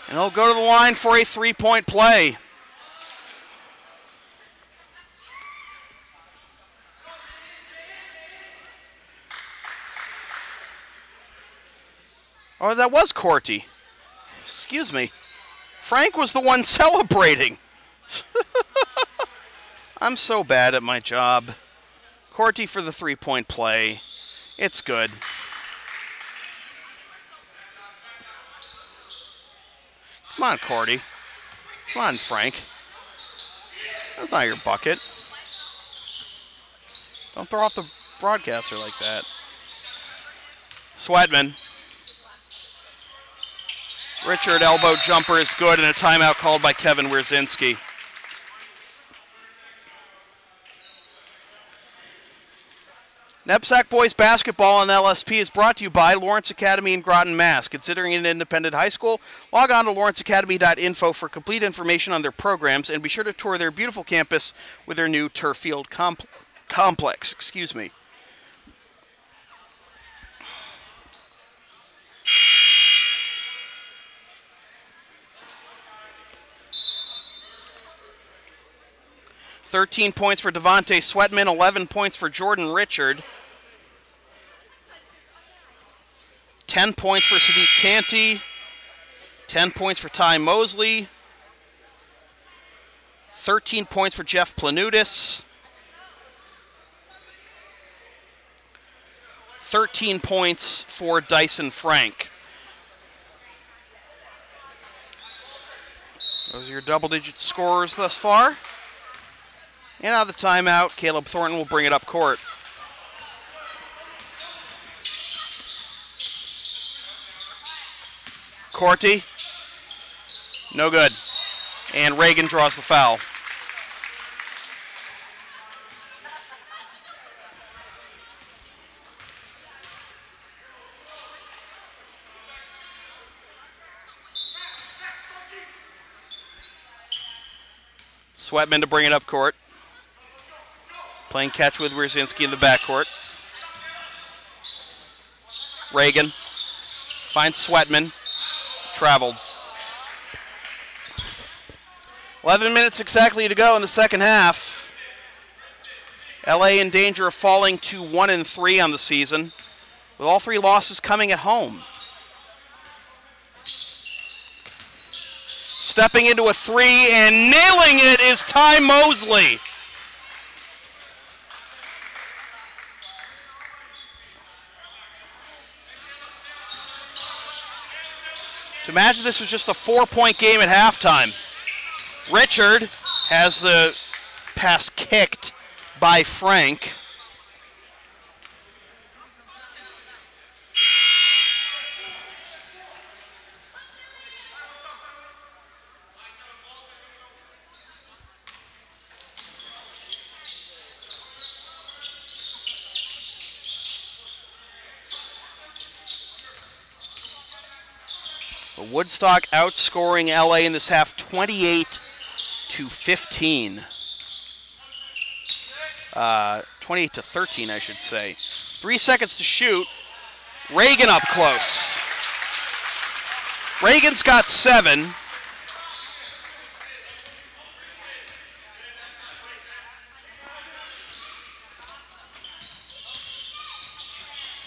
And he'll go to the line for a three-point play. Oh, that was Corti. Excuse me. Frank was the one celebrating. I'm so bad at my job. Corti for the three-point play. It's good. Come on, Corti. Come on, Frank. That's not your bucket. Don't throw off the broadcaster like that. Swedman. Richard elbow jumper is good, and a timeout called by Kevin Wierzinski. NEPSAC boys basketball on LSP is brought to you by Lawrence Academy in Groton, Mass. Considering an independent high school, log on to lawrenceacademy.info for complete information on their programs, and be sure to tour their beautiful campus with their new turf field complex. Excuse me. "13 points for Devontae Swedman, 11 points for Jordan Richard. 10 points for Sadiq Canty. 10 points for Ty Mosley. 13 points for Jeff Planutis. 13 points for Dyson Frank. Those are your double-digit scorers thus far. And out of the timeout, Caleb Thornton will bring it up court. Corti, no good. And Reagan draws the foul. Swedman to bring it up court. Playing catch with Wierzinski in the backcourt. Reagan finds Swedman. Traveled. 11 minutes exactly to go in the second half. LA in danger of falling to 1-3 on the season, with all three losses coming at home. Stepping into a three and nailing it is Ty Mosley. To imagine this was just a 4-point game at halftime. Richard has the pass kicked by Frank. Woodstock outscoring LA in this half 28-15. 28-13, I should say. 3 seconds to shoot. Reagan up close. Reagan's got 7.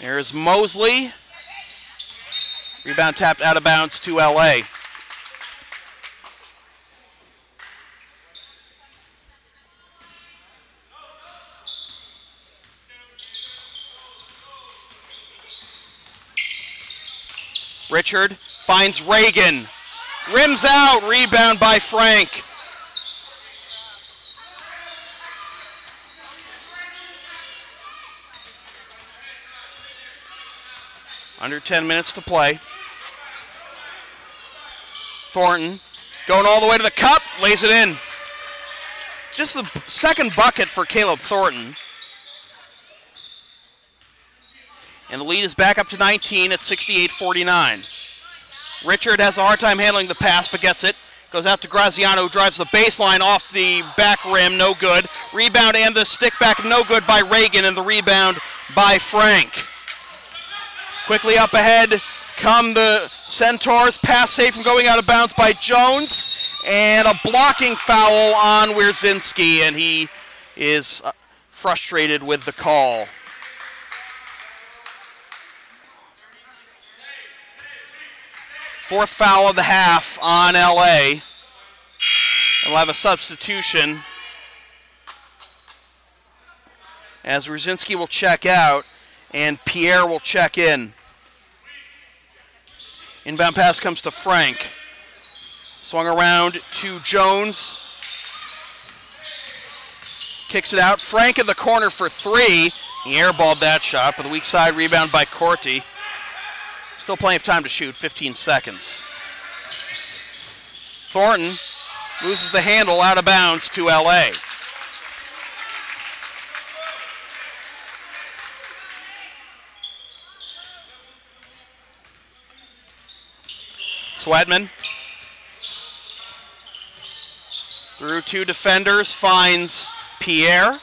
There's Mosley. Rebound tapped out of bounds to LA. Richard finds Reagan. Rims out. Rebound by Frank. Under 10 minutes to play. Thornton going all the way to the cup, lays it in. just the second bucket for Caleb Thornton. And the lead is back up to 19 at 68-49. Richard has a hard time handling the pass, but gets it. Goes out to Graziano, who drives the baseline off the back rim, no good. Rebound and the stick back, no good by Reagan, and the rebound by Frank. Quickly up ahead come the Centaurs. Pass safe from going out of bounds by Jones. And a blocking foul on Wierzinski, and he is frustrated with the call. Fourth foul of the half on LA. And we'll have a substitution as Wierzinski will check out and Pierre will check in. Inbound pass comes to Frank. Swung around to Jones. Kicks it out. Frank in the corner for three. He airballed that shot, but the weak side rebound by Corti. Still plenty of time to shoot, 15 seconds. Thornton loses the handle out of bounds to LA. Sweatman through two defenders, finds Pierre.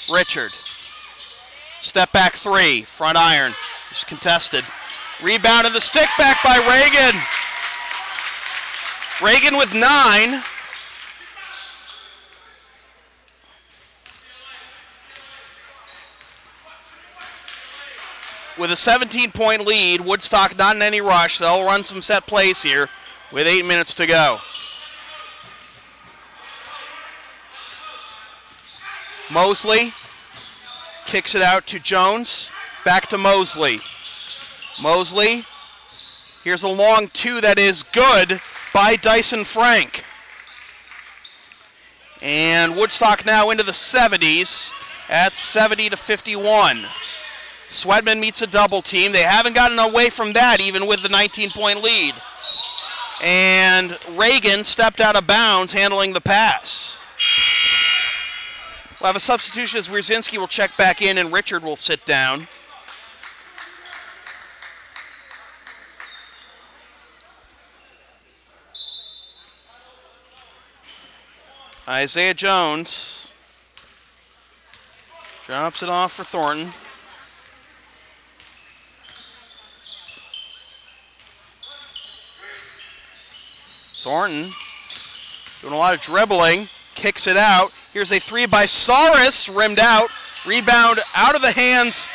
Richard. Step back three, front iron, just contested. Rebound and the stick back by Reagan. Reagan with 9. With a 17-point lead, Woodstock not in any rush. They'll run some set plays here with 8 minutes to go. Mosley kicks it out to Jones. Back to Mosley. Mosley, here's a long two that is good by Dyson Frank. And Woodstock now into the 70s at 70-51. Sweatman meets a double team. They haven't gotten away from that even with the 19-point lead. And Reagan stepped out of bounds handling the pass. We'll have a substitution as Wierzinski will check back in and Richard will sit down. Isaiah Jones drops it off for Thornton. Thornton doing a lot of dribbling, kicks it out. Here's a three by Saris, rimmed out. Rebound out of the hands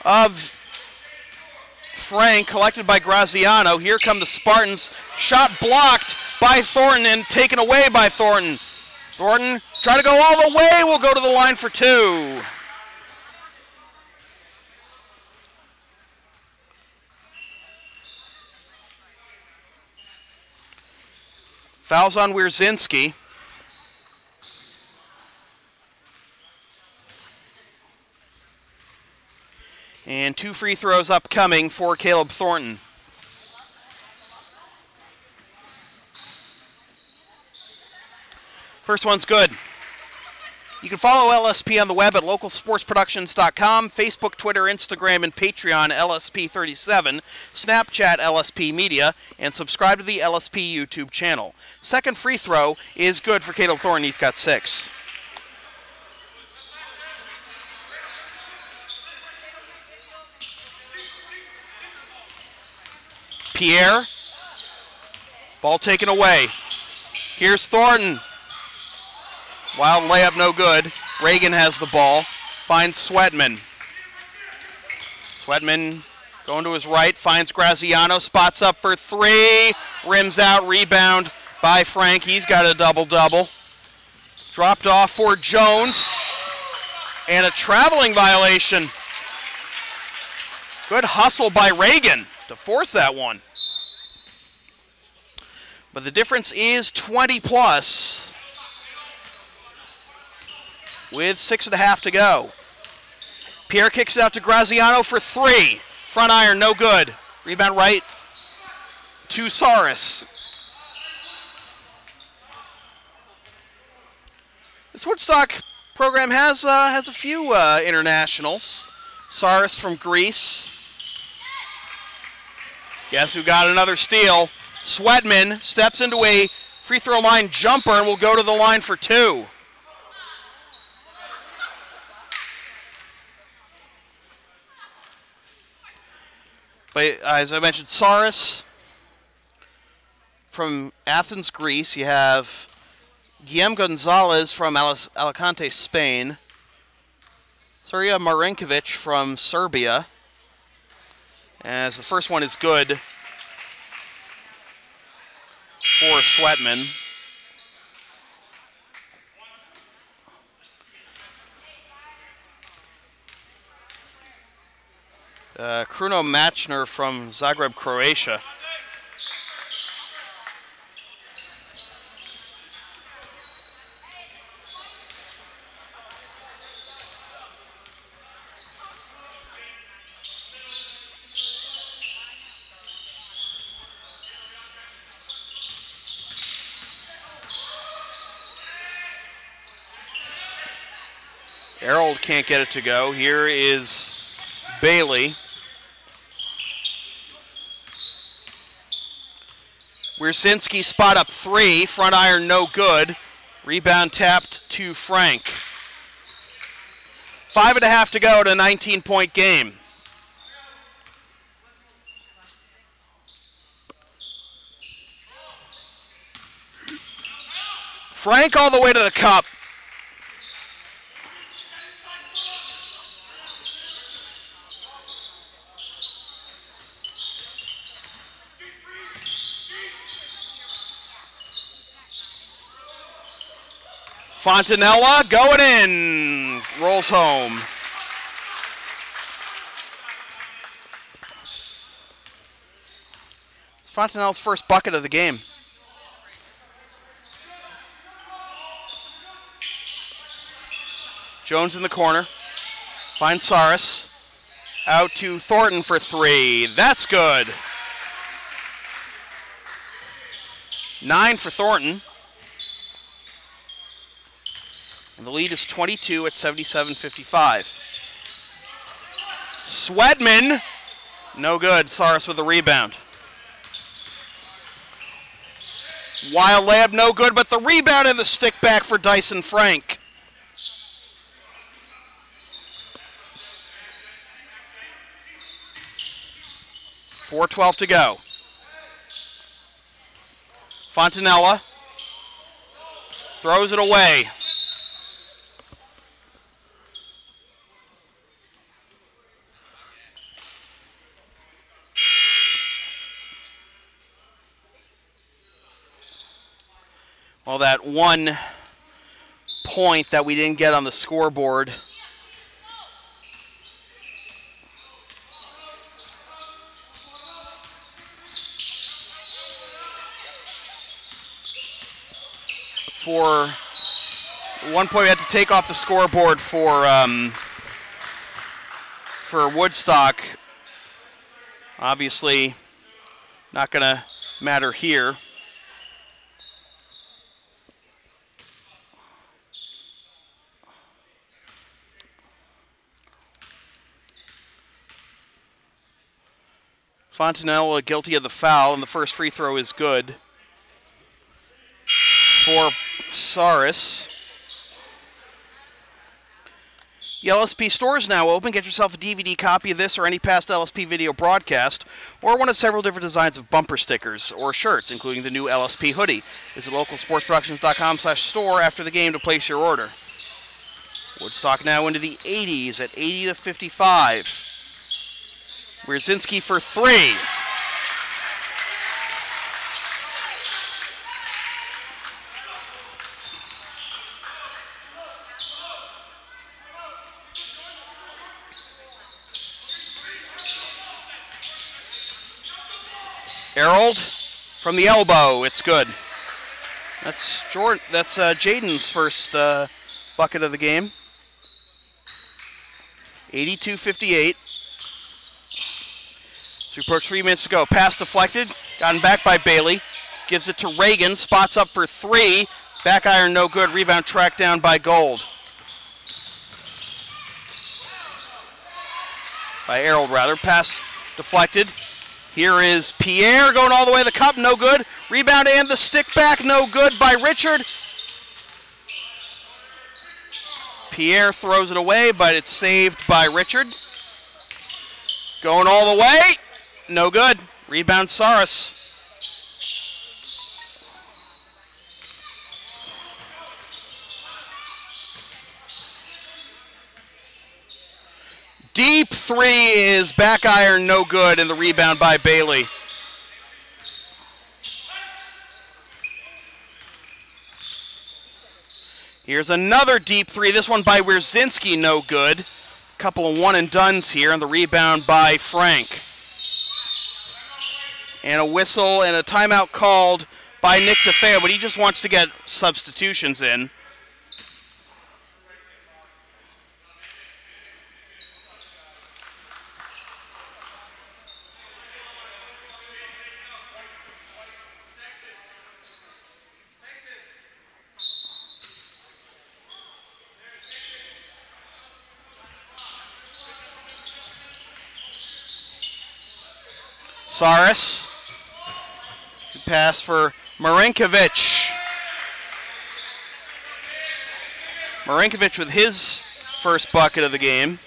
of Frank, collected by Graziano. Here come the Spartans. Shot blocked by Thornton and taken away by Thornton. Thornton, try to go all the way, will go to the line for two. Fouls on Wierzinski. And 2 free throws upcoming for Caleb Thornton. First one's good. You can follow LSP on the web at localsportsproductions.com, Facebook, Twitter, Instagram, and Patreon, LSP37, Snapchat, LSP Media, and subscribe to the LSP YouTube channel. Second free throw is good for Caleb Thornton. He's got 6. Pierre. Ball taken away. Here's Thornton. Wild layup, no good. Reagan has the ball. Finds Sweatman. Sweatman going to his right. Finds Graziano. Spots up for 3. Rims out. Rebound by Frank. He's got a double-double. Dropped off for Jones. And a traveling violation. Good hustle by Reagan to force that one. But the difference is 20 plus. With 6.5 to go. Pierre kicks it out to Graziano for 3. Front iron, no good. Rebound right to Saris. This Woodstock program has a few internationals. Saris from Greece. Guess who got another steal? Swedman steps into a free throw line jumper and will go to the line for 2. But as I mentioned, Saris from Athens, Greece. You have Guillem Gonzalez from Alicante, Spain. Surya Marinkovic from Serbia. As the first one is good for Swetman. Kruno Machner from Zagreb, Croatia. Harold can't get it to go. Here is Bailey. Wiercinski spot up 3. Front iron no good. Rebound tapped to Frank. 5.5 to go to a 19-point game. Frank all the way to the cup. Fontanella going in, rolls home. It's Fontanella's first bucket of the game. Jones in the corner, finds Saris. Out to Thornton for 3, that's good. 9 for Thornton. And the lead is 22 at 77-55. Swedman, no good. Saris with the rebound. Wild layup, no good, but the rebound and the stick back for Dyson Frank. .412 to go. Fontanella throws it away. Well, that 1 point that we didn't get on the scoreboard for 1 point we had to take off the scoreboard for Woodstock. Obviously not going to matter here. Fontanella guilty of the foul, and the first free throw is good for Saris. The LSP store is now open. Get yourself a DVD copy of this or any past LSP video broadcast, or one of several different designs of bumper stickers or shirts, including the new LSP hoodie. Visit localsportsproductions.com/store after the game to place your order. Woodstock now into the 80s at 80-55. Wiercinski for 3. Harold from the elbow, it's good. That's Jaden's first bucket of the game. 82-58. So we approach 3 minutes to go. Pass deflected, gotten back by Bailey. Gives it to Reagan, spots up for 3. Back iron, no good. Rebound tracked down by Gold. By Errol, rather. Pass deflected. Here is Pierre going all the way to the cup, no good. Rebound and the stick back, no good by Richard. Pierre throws it away, but it's saved by Richard. Going all the way, no good. Rebound Saris. Deep three is back iron, no good, and the rebound by Bailey. Here's another deep three, this one by Wierzinski, no good. Couple of one and dones here, and the rebound by Frank. And a whistle and a timeout called by Nick DeFeo, but he just wants to get substitutions in. Saris. Good pass for Marinkovic. Marinkovic with his first bucket of the game.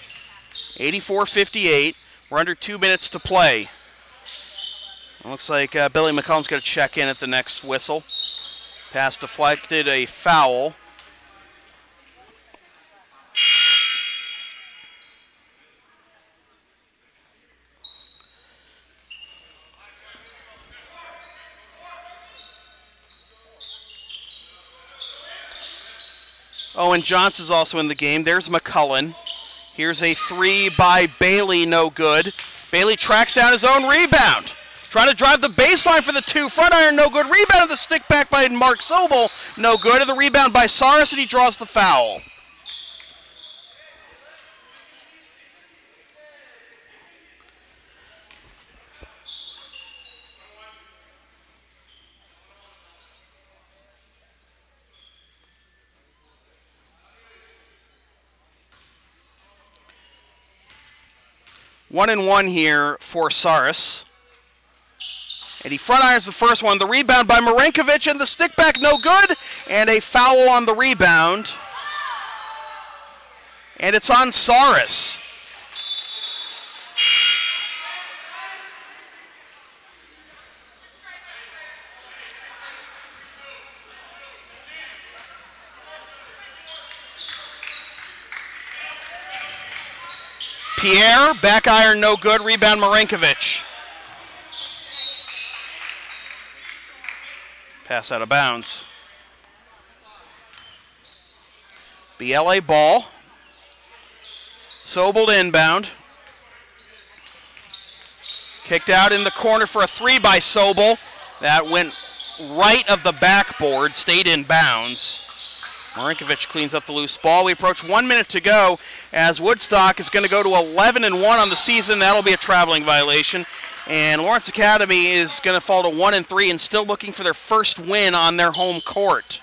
84-58. We're under 2 minutes to play. It looks like Billy McCollum's going to check in at the next whistle. Pass deflected, a foul. Owen Johnson's also in the game. There's McCullen. Here's a three by Bailey, no good. Bailey tracks down his own rebound. Trying to drive the baseline for the two. Front iron, no good. Rebound of the stick back by Mark Sobel, no good. And the rebound by Saris, and he draws the foul. One and one here for Saris. And he front irons the first one. The rebound by Marinkovic, and the stick back no good. And a foul on the rebound. And it's on Saris. Pierre, back iron, no good. Rebound, Marinkovic. Pass out of bounds. BLA ball. Sobel inbound. Kicked out in the corner for a three by Sobel. That went right of the backboard, stayed in bounds. Marinkovic cleans up the loose ball. We approach 1 minute to go as Woodstock is going to go to 11-1 on the season. That'll be a traveling violation. And Lawrence Academy is going to fall to 1-3 and still looking for their first win on their home court.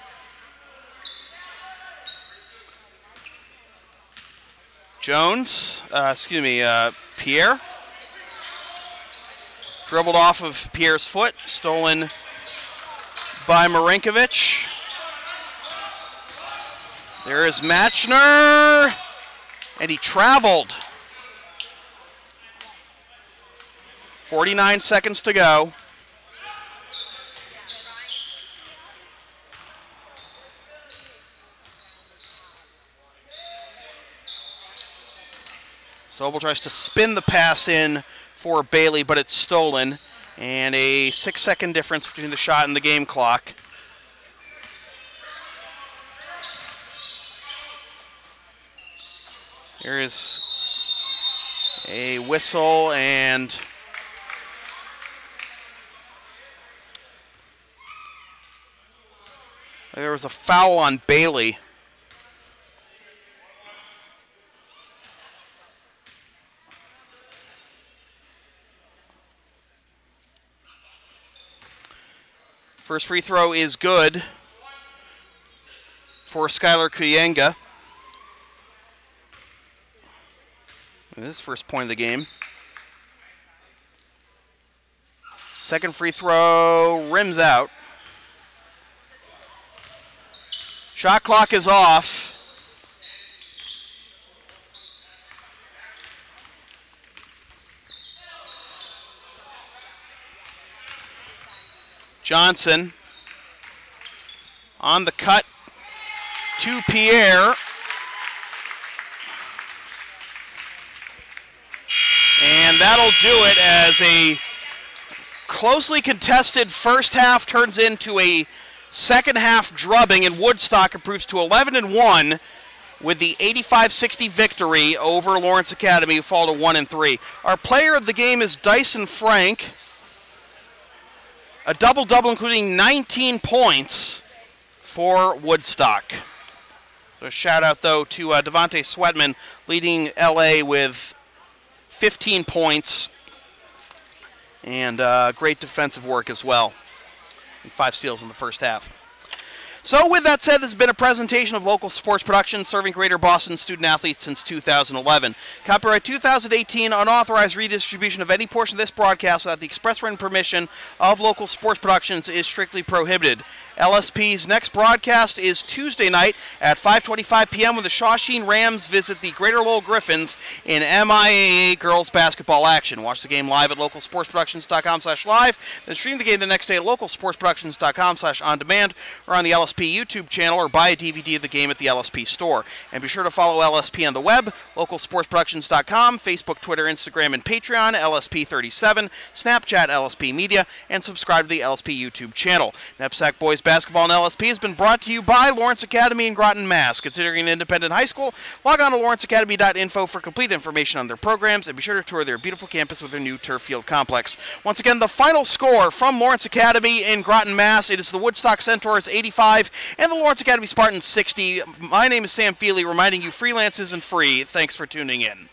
Pierre. Dribbled off of Pierre's foot. Stolen by Marinkovic. There is Matchner, and he traveled. 49 seconds to go. Sobel tries to spin the pass in for Bailey, but it's stolen. And a 6-second difference between the shot and the game clock. There is a whistle, and there was a foul on Bailey. First free throw is good for Skylar Kuyenga. This is first point of the game. Second free throw, rims out. Shot clock is off. Johnson on the cut to Pierre. And that'll do it as a closely contested first half turns into a second half drubbing, and Woodstock improves to 11-1 with the 85-60 victory over Lawrence Academy, who fall to 1-3. Our player of the game is Dyson Frank. A double-double including 19 points for Woodstock. So a shout-out, though, to Devontae Sweatman, leading LA with 15 points and great defensive work as well. And 5 steals in the first half. So with that said, this has been a presentation of local sports production serving Greater Boston student-athletes since 2011. Copyright 2018, unauthorized redistribution of any portion of this broadcast without the express written permission of local sports productions is strictly prohibited. LSP's next broadcast is Tuesday night at 5:25 p.m. when the Shawsheen Rams visit the Greater Lowell Griffins in MIAA girls basketball action. Watch the game live at localsportsproductions.com/live, then stream the game the next day at localsportsproductions.com/on-demand or on the LSP YouTube channel, or buy a DVD of the game at the LSP store. And be sure to follow LSP on the web, localsportsproductions.com, Facebook, Twitter, Instagram, and Patreon, LSP37, Snapchat, LSP Media, and subscribe to the LSP YouTube channel. NEPSAC Boys Basketball and LSP has been brought to you by Lawrence Academy in Groton, Mass. Considering an independent high school, log on to lawrenceacademy.info for complete information on their programs, and be sure to tour their beautiful campus with their new turf field complex. Once again, the final score from Lawrence Academy in Groton, Mass. It is the Woodstock Centaurs 85 and the Lawrence Academy Spartans 60. My name is Sam Feely, reminding you freelance isn't free. Thanks for tuning in.